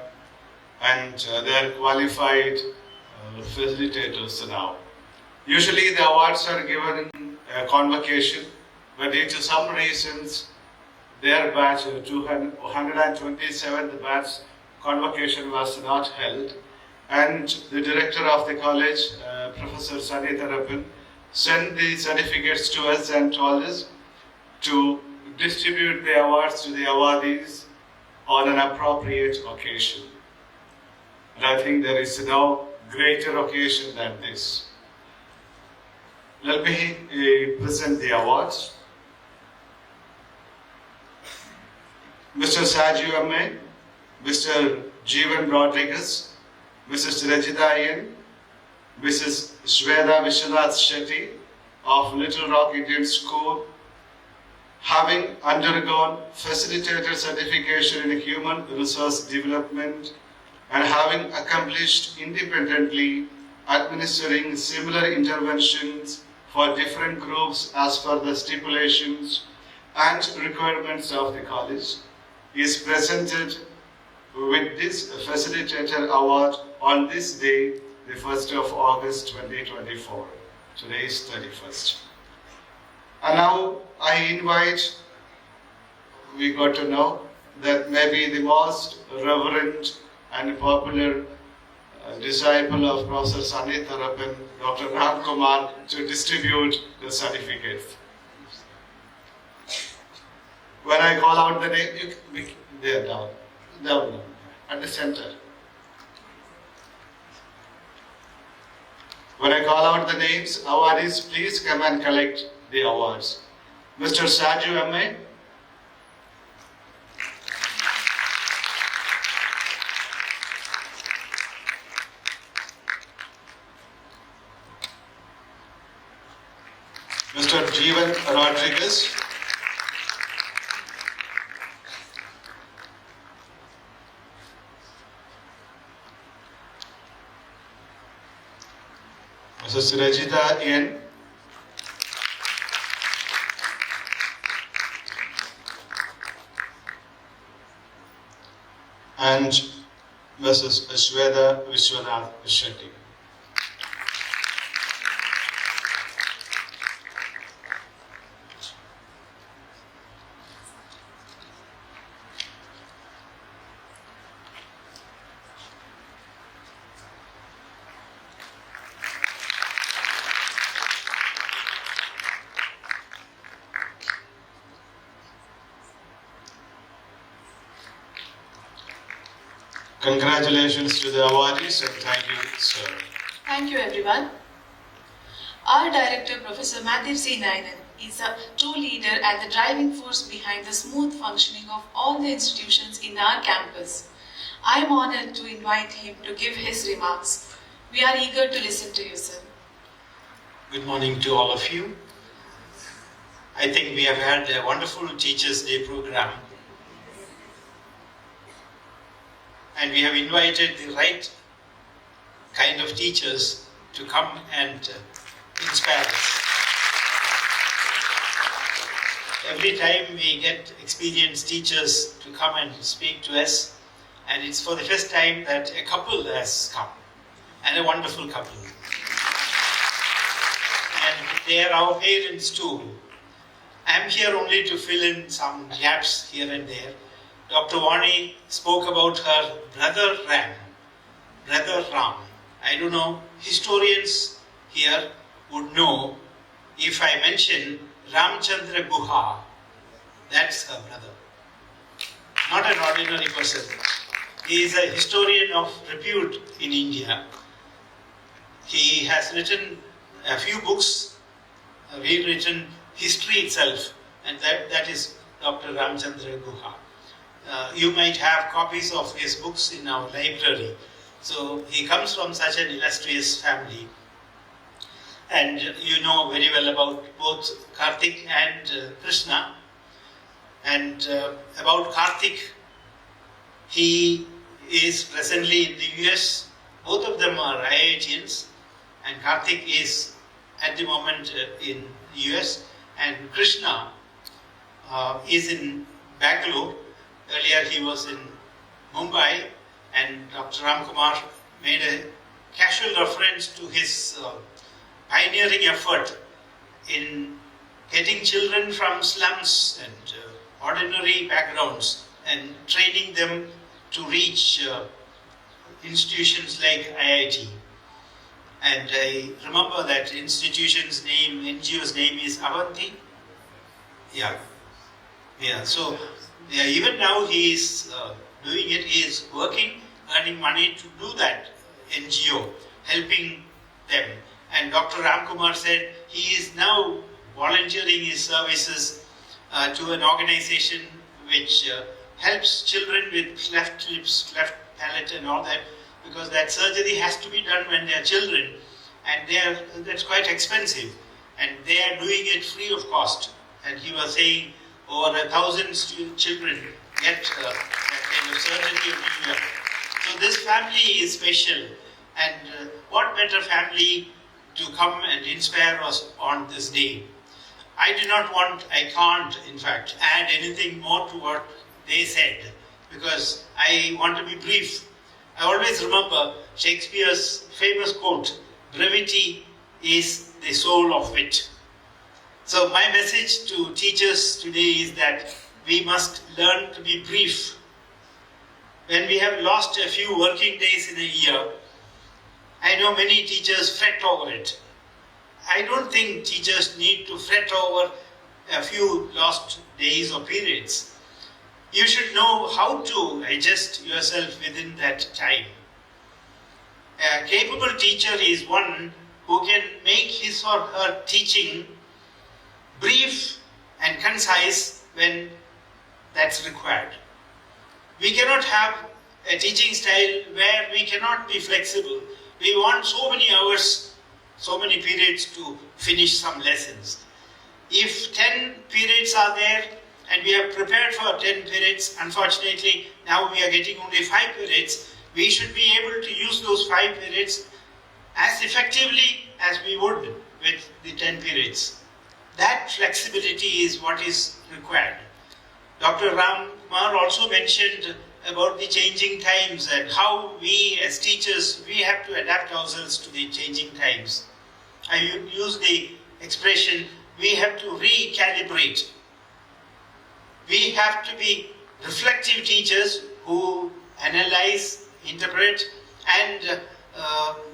and they are qualified facilitators now. Usually the awards are given in a convocation, but due to some reasons, their batch, 127th batch convocation was not held, and the director of the college, Professor Sanitha Rappan, sent the certificates to us and told us to distribute the awards to the awardees on an appropriate occasion. And I think there is no greater occasion than this. Let me present the awards. Mr. Saju Amme, Mr. Jeevan Rodriguez, Mrs. Rajita Ian, Mrs. Shweta Vishwanath Shetty of Little Rock Indian School, having undergone facilitator certification in human resource development and having accomplished independently administering similar interventions for different groups as per the stipulations and requirements of the college, is presented with this facilitator award on this day, the 1st of August 2024. Today is 31st. And now I invite, we got to know that maybe the most reverend and popular disciple of Professor Sanitha Rappan, Dr. Ramkumar, to distribute the certificates. When I call out the name, they are down. down at the center. When I call out the names, awardees, please come and collect the awards. Mr. Saju M.A. Mr. Jeevan Rodriguez. Mrs. Rajita N. And Mrs. Ashweda Vishwanath Shetty. Congratulations to the awardees and thank you, sir. Thank you, everyone. Our director, Professor Matthew C. Nainen, is a true leader and the driving force behind the smooth functioning of all the institutions in our campus. I am honored to invite him to give his remarks. We are eager to listen to you, sir. Good morning to all of you. I think we have had a wonderful Teachers' Day program. And we have invited the right kind of teachers to come and inspire us. Every time we get experienced teachers to come and speak to us, and it's for the first time that a couple has come, and a wonderful couple. And they are our parents too. I'm here only to fill in some gaps here and there. Dr. Vani spoke about her brother Ram. I don't know, historians here would know if I mention Ramchandra Guha, that's her brother. Not an ordinary person. He is a historian of repute in India. He has written a few books, rewritten history itself, and that is Dr. Ramchandra Guha. You might have copies of his books in our library. So he comes from such an illustrious family. And you know very well about both Karthik and Krishna. And about Karthik, he is presently in the US. Both of them are IITians. And Karthik is at the moment in the US. And Krishna is in Bangalore. Earlier he was in Mumbai, and Dr. Ramkumar made a casual reference to his pioneering effort in getting children from slums and ordinary backgrounds and training them to reach institutions like IIT. And I remember that institution's name, NGO's name is Avanti. Yeah. So even now he is doing it, he is working, earning money to do that NGO, helping them. And Dr. Ramkumar said he is now volunteering his services to an organization which helps children with cleft lips, cleft palate and all that, because that surgery has to be done when they are children, and that's quite expensive, and they are doing it free of cost. And he was saying over 1,000 children get that kind of surgery every year. So this family is special, and what better family to come and inspire us on this day. I can't in fact add anything more to what they said, because I want to be brief. I always remember Shakespeare's famous quote, "Brevity is the soul of wit." So my message to teachers today is that we must learn to be brief. When we have lost a few working days in a year, I know many teachers fret over it. I don't think teachers need to fret over a few lost days or periods. you should know how to adjust yourself within that time. A capable teacher is one who can make his or her teaching brief and concise when that's required. We cannot have a teaching style where we cannot be flexible. We want so many hours, so many periods to finish some lessons. If 10 periods are there and we have prepared for 10 periods, unfortunately now we are getting only 5 periods, we should be able to use those 5 periods as effectively as we would with the 10 periods. That flexibility is what is required. Dr. Ramkumar also mentioned about the changing times and how we as teachers, we have to adapt ourselves to the changing times. I use the expression, we have to recalibrate. We have to be reflective teachers who analyze, interpret, and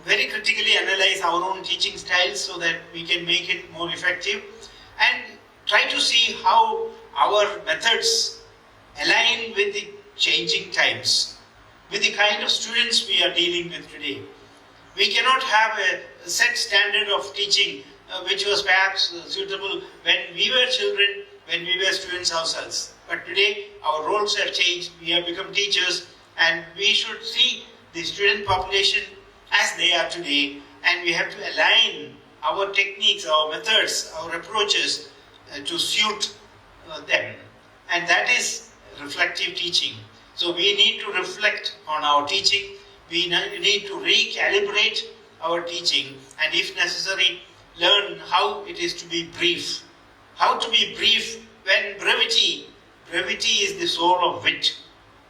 very critically analyze our own teaching styles so that we can make it more effective, and try to see how our methods align with the changing times, with the kind of students we are dealing with today. We cannot have a set standard of teaching which was perhaps suitable when we were children, when we were students ourselves. But today our roles have changed, we have become teachers, and we should see the student population as they are today, and we have to align our techniques, our methods, our approaches to suit them. And that is reflective teaching. So we need to reflect on our teaching, we need to recalibrate our teaching, and if necessary, learn how it is to be brief. How to be brief when brevity is the soul of wit.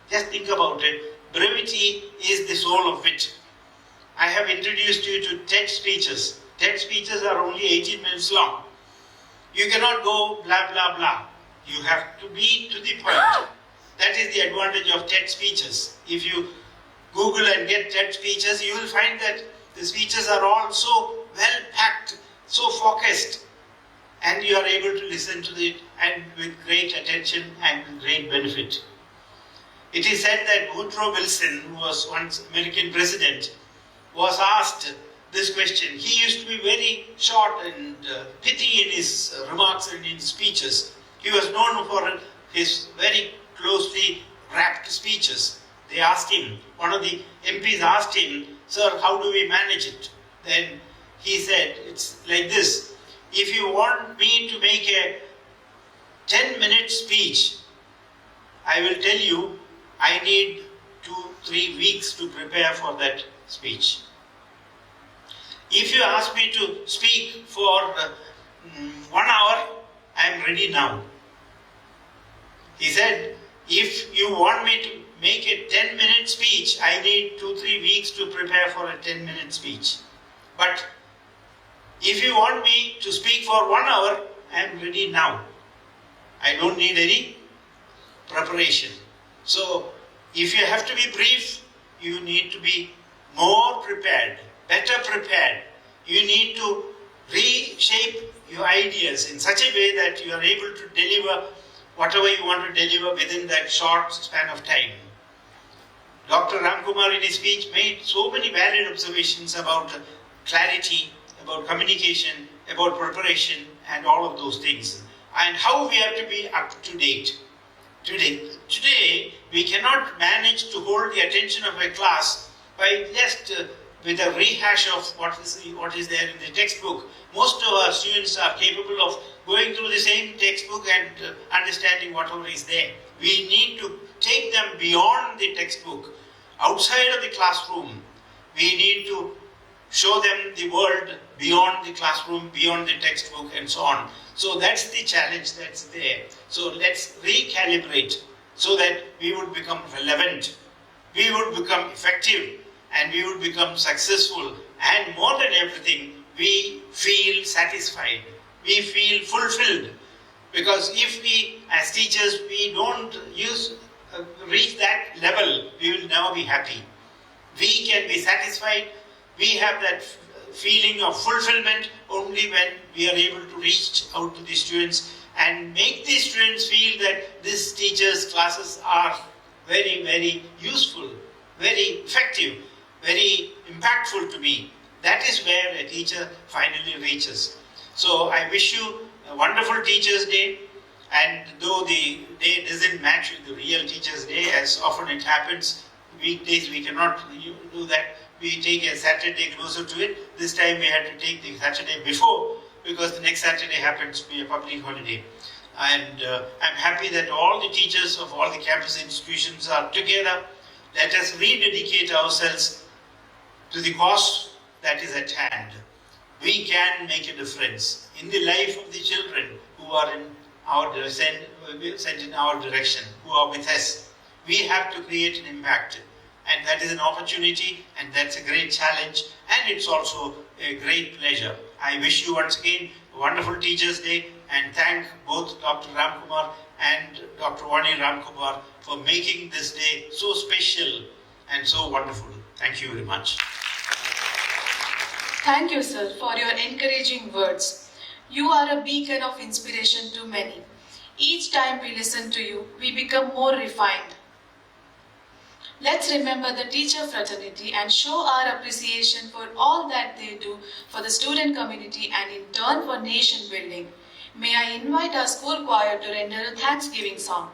Just think about it. Brevity is the soul of wit. I have introduced you to TED speeches. TED speeches are only 18 minutes long. You cannot go blah blah blah. You have to be to the point. That is the advantage of TED speeches. If you Google and get TED speeches, you will find that the speeches are all so well packed, so focused, and you are able to listen to it and with great attention and great benefit. It is said that Woodrow Wilson, who was once American president, was asked this question. He used to be very short and pithy in his remarks and in speeches. He was known for his very closely wrapped speeches. They asked him, one of the MPs asked him, "Sir, how do we manage it?" Then he said, "It's like this. If you want me to make a 10-minute speech, I will tell you I need 2-3 weeks to prepare for that speech. If you ask me to speak for 1 hour, I am ready now." He said, if you want me to make a 10-minute speech, I need 2-3 weeks to prepare for a 10-minute speech. But if you want me to speak for 1 hour, I am ready now. I don't need any preparation. So, if you have to be brief, you need to be more prepared, better prepared. You need to reshape your ideas in such a way that you are able to deliver whatever you want to deliver within that short span of time. Dr. Ramkumar in his speech made so many valid observations about clarity, about communication, about preparation, and all of those things, and how we have to be up to date. Today, we cannot manage to hold the attention of a class by just with a rehash of what is there in the textbook. Most of our students are capable of going through the same textbook and understanding whatever is there. We need to take them beyond the textbook, outside of the classroom. We need to show them the world beyond the classroom, beyond the textbook, and so on. So that's the challenge that's there. So let's recalibrate so that we would become relevant, we would become effective, and we would become successful. And more than everything, we feel satisfied, we feel fulfilled. Because if we, as teachers, we don't reach that level, we will never be happy. We can be satisfied, we have that feeling of fulfillment only when we are able to reach out to the students and make these students feel that these teachers' classes are very, very useful, very effective, very impactful to me. That is where a teacher finally reaches. So I wish you a wonderful Teachers' Day, and though the day doesn't match with the real Teachers' Day, as often it happens, weekdays we cannot do that. We take a Saturday closer to it. This time we had to take the Saturday before, because the next Saturday happens to be a public holiday. And I'm happy that all the teachers of all the campus institutions are together. Let us rededicate ourselves to the cause that is at hand. We can make a difference in the life of the children who are in our sent in our direction, who are with us. We have to create an impact, and that is an opportunity, and that's a great challenge, and it's also a great pleasure. I wish you once again a wonderful Teachers' Day, and thank both Dr. Ramkumar and Dr. Vani Ramkumar for making this day so special and so wonderful. Thank you very much. Thank you, sir, for your encouraging words. You are a beacon of inspiration to many. Each time we listen to you, we become more refined. Let's remember the teacher fraternity and show our appreciation for all that they do for the student community and in turn for nation building. May I invite our school choir to render a Thanksgiving song.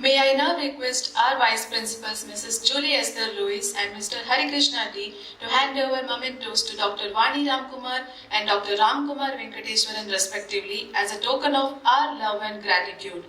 May I now request our Vice Principals, Mrs. Julie Esther Lewis and Mr. Hari Krishna D, to hand over mementos to Dr. Vani Ramkumar and Dr. Ramkumar Venkateswaran respectively as a token of our love and gratitude.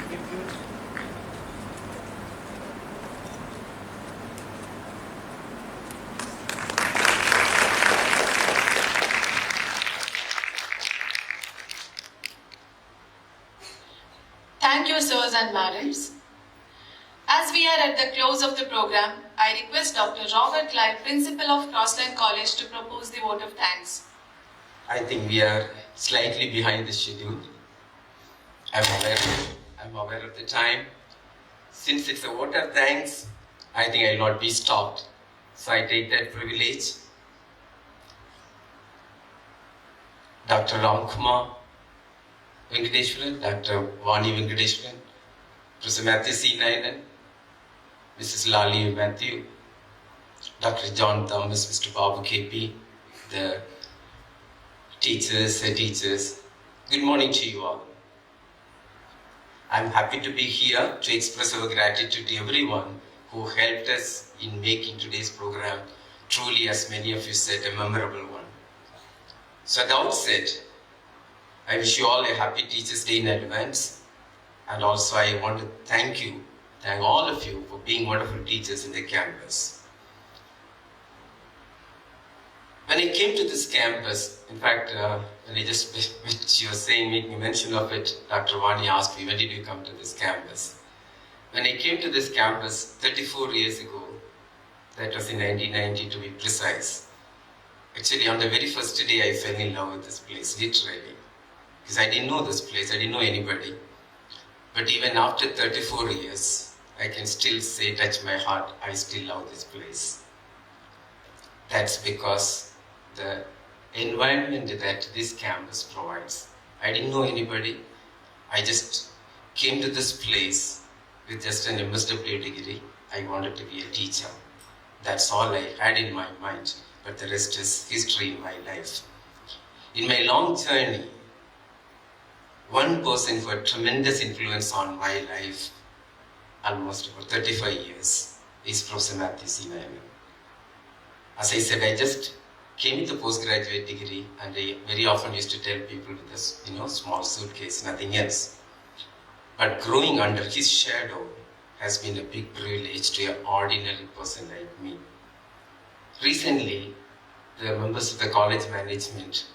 Thank you, sirs and madams. As we are at the close of the program, I request Dr. Robert Clive, Principal of Crossland College, to propose the vote of thanks. I think we are slightly behind the schedule. I'm aware of the time. Since it's a vote of thanks, I think I will not be stopped. So I take that privilege. Dr. Ramkumar Venkateswaran, Dr. Vani Venkateswaran, Professor Matthew C. Nayanan, Mrs. Lali Matthew, Dr. John Thomas, Mr. Babu KP, the teachers, good morning to you all. I'm happy to be here to express our gratitude to everyone who helped us in making today's program truly, as many of you said, a memorable one. So at the outset, I wish you all a happy Teachers' Day in advance, and also I want to thank all of you for being wonderful teachers in the campus. When I came to this campus, in fact, when you were saying, making mention of it, Dr. Vani asked me, when did you come to this campus? When I came to this campus 34 years ago, that was in 1990 to be precise, actually on the very first day I fell in love with this place, literally. Because I didn't know this place, I didn't know anybody. But even after 34 years, I can still say, touch my heart, I still love this place. That's because the environment that this campus provides. I didn't know anybody. I just came to this place with just an MSW degree. I wanted to be a teacher. That's all I had in my mind, but the rest is history in my life. In my long journey, one person who had tremendous influence on my life, almost about 35 years, is Professor Matthew C. Nayanan. As I said, I just came with a postgraduate degree, and I very often used to tell people with this, small suitcase, nothing else. But growing under his shadow has been a big privilege to an ordinary person like me. Recently, the members of the college management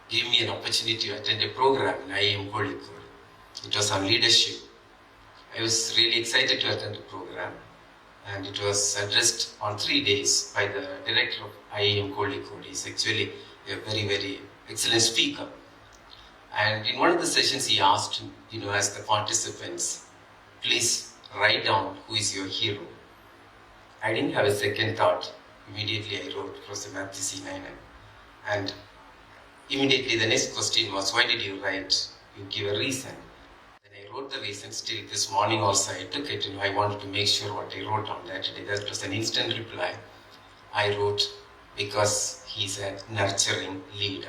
gave me an opportunity to attend a program in IIM Kozhikode. It was on leadership. I was really excited to attend the program, and it was addressed on 3 days by the director of IIM Kozhikode. He's actually a very, very excellent speaker. And in one of the sessions he asked, as the participants, please write down who is your hero. I didn't have a second thought. Immediately I wrote Professor Matthew C. Nayanan. And immediately the next question was, why did you write? You give a reason. Then I wrote the reason. Still this morning also I took it, I wanted to make sure what I wrote on that day. That was an instant reply. I wrote, because he's a nurturing leader.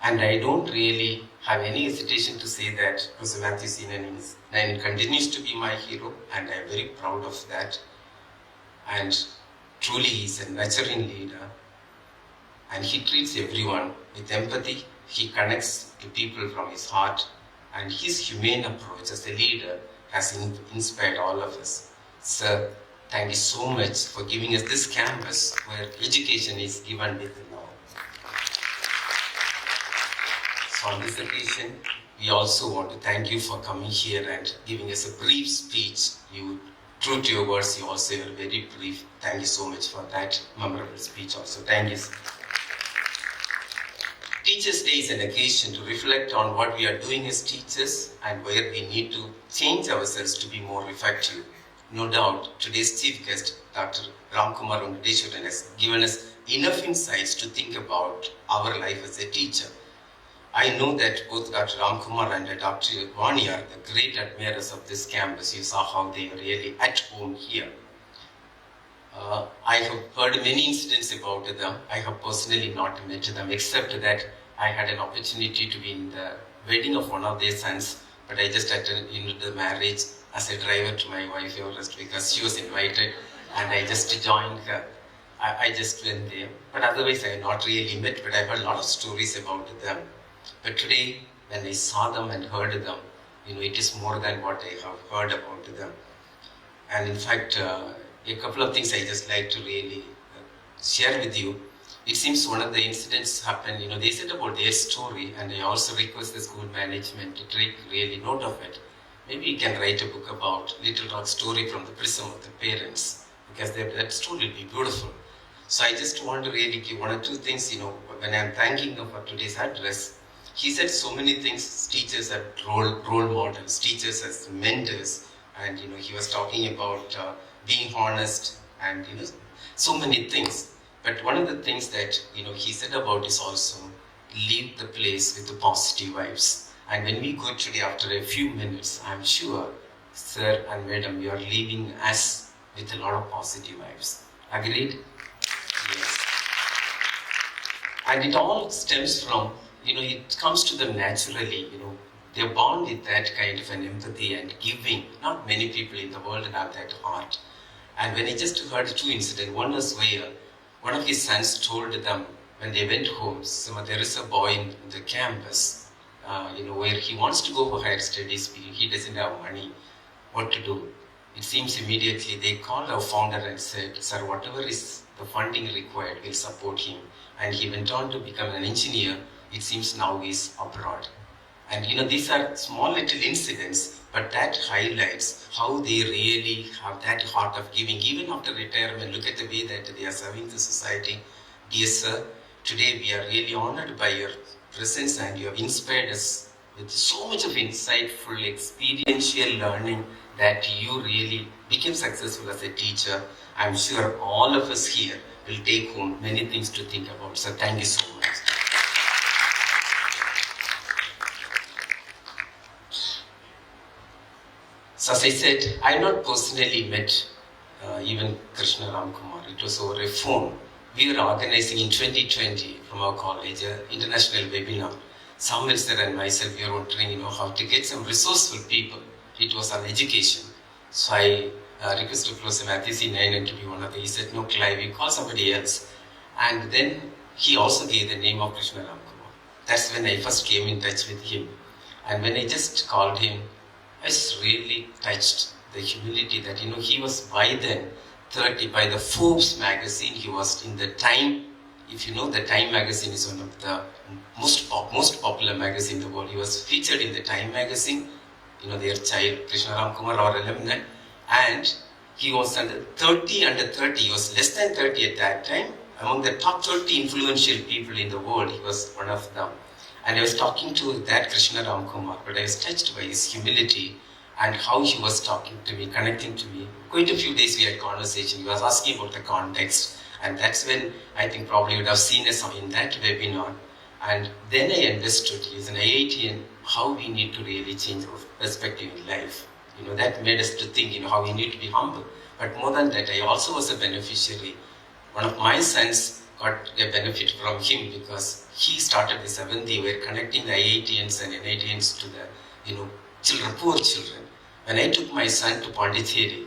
And I don't really have any hesitation to say that Professor Matthew C. Nayanan continues to be my hero, and I'm very proud of that. And truly he's a nurturing leader, and he treats everyone with empathy. He connects to people from his heart, and his humane approach as a leader has inspired all of us. Sir, thank you so much for giving us this campus where education is given with love. So on this occasion, we also want to thank you for coming here and giving us a brief speech. You, true to your words, you also were very brief. Thank you so much for that memorable speech also. Thank you. Teachers' Day is an occasion to reflect on what we are doing as teachers and where we need to change ourselves to be more effective. No doubt, today's chief guest, Dr. Ramkumar Venkateswaran, has given us enough insights to think about our life as a teacher. I know that both Dr. Ramkumar and Dr. Vani are the great admirers of this campus. You saw how they are really at home here. I have heard many incidents about them. I have personally not met them, except that I had an opportunity to be in the wedding of one of their sons, but I just attended the marriage as a driver to my wife Everest because she was invited, and I just joined her. I just went there. But otherwise I have not really met, but I heard a lot of stories about them. But today, when I saw them and heard them, it is more than what I have heard about them. And in fact, a couple of things I just like to really share with you. It seems one of the incidents happened, they said about their story, and I also request the school management to take really note of it. Maybe you can write a book about Little Rock story from the prism of the parents, because that story will be beautiful. So I just want to really give one or two things, when I'm thanking him for today's address. He said so many things, teachers as role models, teachers as mentors, and he was talking about being honest and so many things. But one of the things that he said about is also leave the place with the positive vibes. And when we go today, after a few minutes, I'm sure, sir and madam, you are leaving us with a lot of positive vibes. Agreed? Yes. And it all stems from, it comes to them naturally, they're born with that kind of an empathy and giving. Not many people in the world have that heart. And when I just heard two incidents, one was where one of his sons told them when they went home, there is a boy in the campus, where he wants to go for higher studies, he doesn't have money, what to do? It seems immediately they called our founder and said, sir, whatever is the funding required, we'll support him. And he went on to become an engineer. It seems now he's abroad. And these are small little incidents, but that highlights how they really have that heart of giving. Even after retirement, look at the way that they are serving the society. Dear sir, today we are really honored by your presence, and you have inspired us with so much of insightful, experiential learning that you really became successful as a teacher. I'm sure all of us here will take home many things to think about. So thank you so much. So as I said, I not personally met even Krishna Ramkumar. It was over a phone. We were organizing in 2020 from our college an international webinar. Samuel sir and myself, we were wondering, how to get some resourceful people. It was on education. So I requested Professor Matthew C. Nayan to be one of them. He said, no, Clive, we call somebody else. And then he also gave the name of Krishna Ramkumar. That's when I first came in touch with him. And when I just called him, I was really touched the humility that, he was by then 30, by the Forbes magazine, he was in the Time. If you know, the Time magazine is one of the most popular magazine in the world. He was featured in the Time magazine, their child, Krishna Ramkumar, our alumni. And he was under 30, he was less than 30 at that time. Among the top 30 influential people in the world, he was one of them. And I was talking to that Krishna Ramkumar, but I was touched by his humility and how he was talking to me, connecting to me. Quite a few days we had conversation. He was asking about the context. And that's when I think probably you would have seen us in that webinar. And then I understood, he is an IITian, how we need to really change our perspective in life. That made us to think, how we need to be humble. But more than that, I also was a beneficiary. One of my sons got a benefit from him because he started the 7th year connecting the IITians and NITians to the, children, poor children. When I took my son to Pondicherry,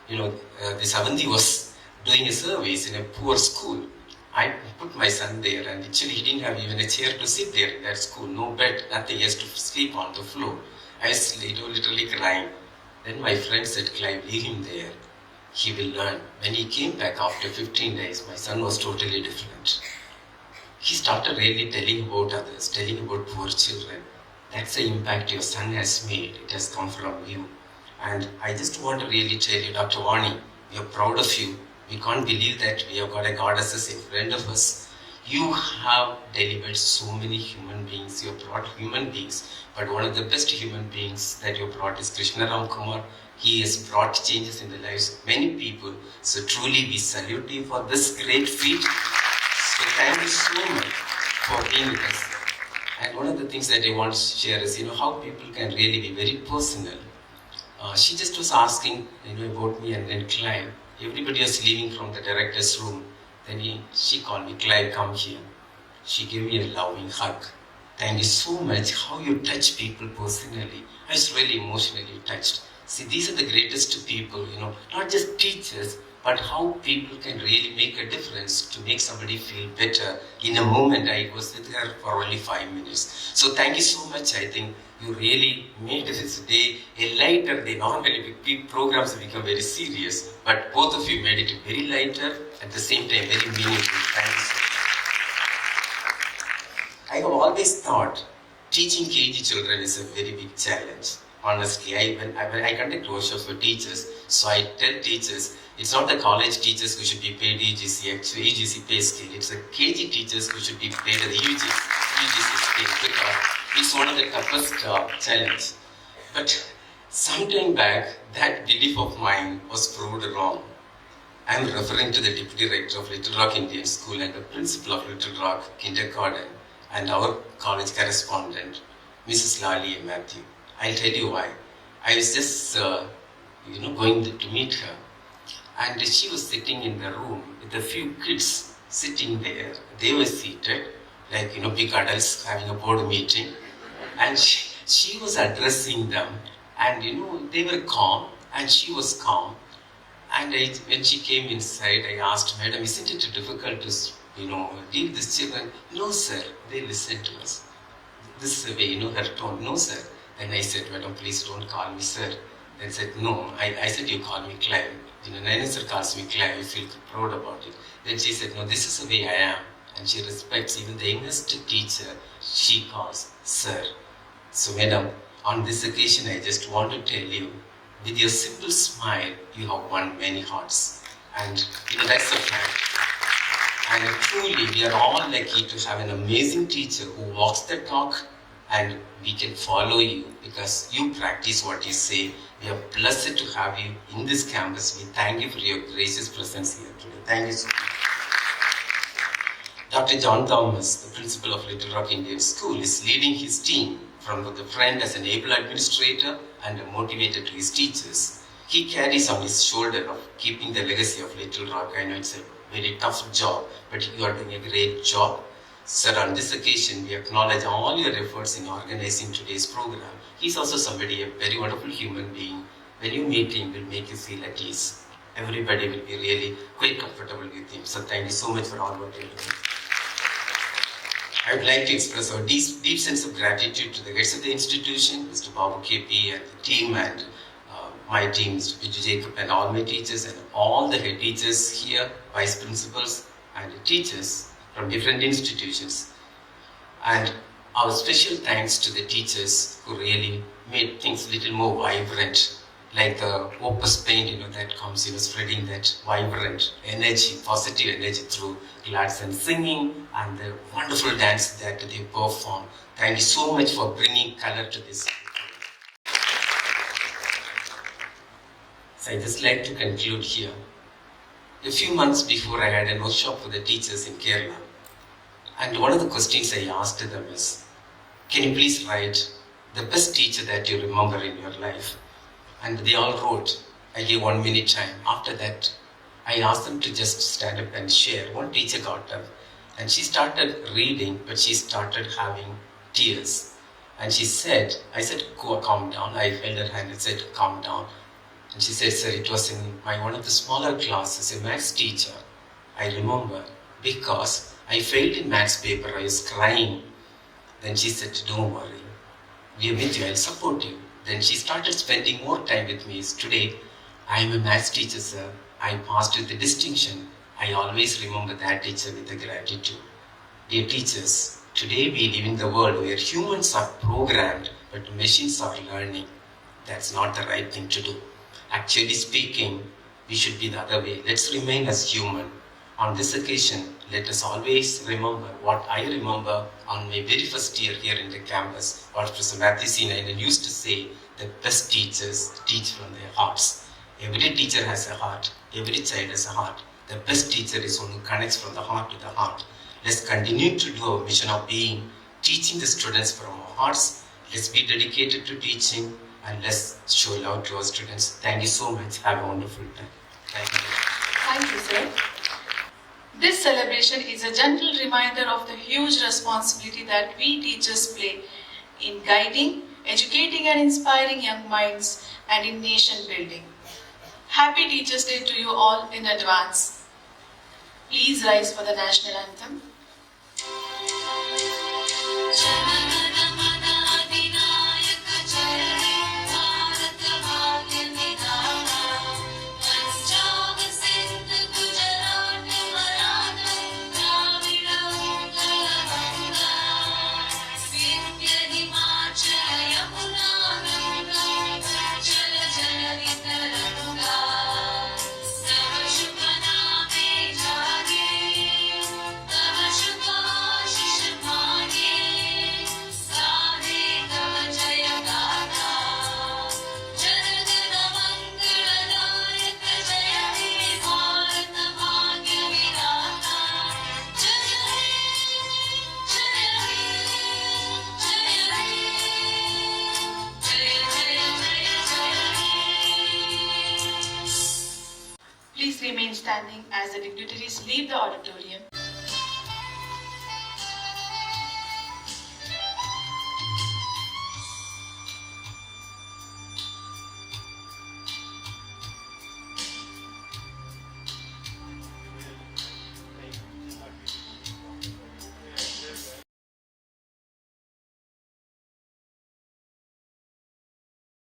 the 7th year was doing a service in a poor school. I put my son there, and actually he didn't have even a chair to sit there in that school, no bed, nothing, he has to sleep on the floor. I was literally crying. Then my friend said, Clive, leave him there. He will learn. When he came back after 15 days, my son was totally different. He started really telling about others, telling about poor children. That's the impact your son has made. It has come from you. And I just want to really tell you, Dr. Vani, we are proud of you. We can't believe that we have got a goddess in front of us. You have delivered so many human beings. You have brought human beings. But one of the best human beings that you brought is Krishna Ramkumar. He has brought changes in the lives of many people. So truly we salute you for this great feat. So thank you so much for being with us. And one of the things that I want to share is, how people can really be very personal. She just was asking, about me, and then Clive. Everybody was leaving from the director's room. Then she called me, Clive, come here. She gave me a loving hug. Thank you so much how you touch people personally. I was really emotionally touched. See, these are the greatest people, not just teachers, but how people can really make a difference to make somebody feel better. In a moment, I was with her for only 5 minutes. So thank you so much. I think you really made this day a lighter day. Normally, big programs become very serious, but both of you made it very lighter, at the same time very meaningful. Thank you so much. I have always thought teaching KG children is a very big challenge. Honestly, when I conduct workshops for teachers, so I tell teachers, it's not the college teachers who should be paid UGC, actually UGC pay scale. It's the KG teachers who should be paid at the UGC scale, because it's one of the toughest challenge. But some time back, that belief of mine was proved wrong. I am referring to the Deputy Rector of Little Rock Indian School and the Principal of Little Rock Kindergarten and our college correspondent, Mrs. Lali Matthew. I'll tell you why. I was just, going to meet her, and she was sitting in the room with a few kids sitting there. They were seated, like big adults having a board meeting, and she was addressing them, and they were calm, and she was calm. And when she came inside, I asked, Madam, isn't it difficult to deal with these children? No, sir. They listened to us. This is the way, her tone. No, sir. Then I said, Madam, please don't call me sir. Then said, no. I said, you call me Clive. Naina sir calls me Clive. I feel proud about it. Then she said, no, this is the way I am. And she respects even the youngest teacher. She calls sir. So, Madam, on this occasion, I just want to tell you, with your simple smile, you have won many hearts. And that's a fact. And truly, we are all lucky to have an amazing teacher who walks the talk, and we can follow you because you practice what you say. We are blessed to have you in this campus. We thank you for your gracious presence here today. Thank you so much. Dr. John Thomas, the principal of Little Rock Indian School, is leading his team from the front as an able administrator and a motivator to his teachers. He carries on his shoulder of keeping the legacy of Little Rock. I know it's a very tough job, but you are doing a great job. Sir, on this occasion, we acknowledge all your efforts in organizing today's program. He's also somebody, a very wonderful human being. When you meet him, will make you feel at ease. Everybody will be really quite comfortable with him. So thank you so much for all what you're doing. I would like to express our deep sense of gratitude to the heads of the institution, Mr. Babu KP and the team, and my team, Mr. Vijay Jacob, and all my teachers, and all the head teachers here, vice principals, and teachers from different institutions. And our special thanks to the teachers who really made things a little more vibrant, like the opus paint, that comes, spreading that vibrant energy, positive energy through glads and singing and the wonderful dance that they perform. Thank you so much for bringing color to this. So I just like to conclude here. A few months before, I had a workshop for the teachers in Kerala. And one of the questions I asked them is, can you please write the best teacher that you remember in your life? And they all wrote. I gave 1 minute time. After that, I asked them to just stand up and share. One teacher got up and she started reading, but she started having tears. And she said, I said, go, calm down. I held her hand and said, calm down. And she said, sir, it was in one of the smaller classes, a maths teacher. I remember, because I failed in maths paper, I was crying. Then she said, don't worry. We are with you, I'll support you. Then she started spending more time with me. Today, I am a maths teacher, sir. I passed with a distinction. I always remember that teacher with a gratitude. Dear teachers, today we live in the world where humans are programmed, but machines are learning. That's not the right thing to do. Actually speaking, we should be the other way. Let's remain as human. On this occasion, let us always remember what I remember on my very first year here in the campus. What Professor Matthew Sinainen used to say, the best teachers teach from their hearts. Every teacher has a heart. Every child has a heart. The best teacher is one who connects from the heart to the heart. Let's continue to do our mission of teaching the students from our hearts. Let's be dedicated to teaching, and let's show love to our students. Thank you so much. Have a wonderful time. Thank you. Thank you, sir. This celebration is a gentle reminder of the huge responsibility that we teachers play in guiding, educating and inspiring young minds and in nation building. Happy Teachers' Day to you all in advance. Please rise for the national anthem. Please remain standing as the dignitaries leave the auditorium.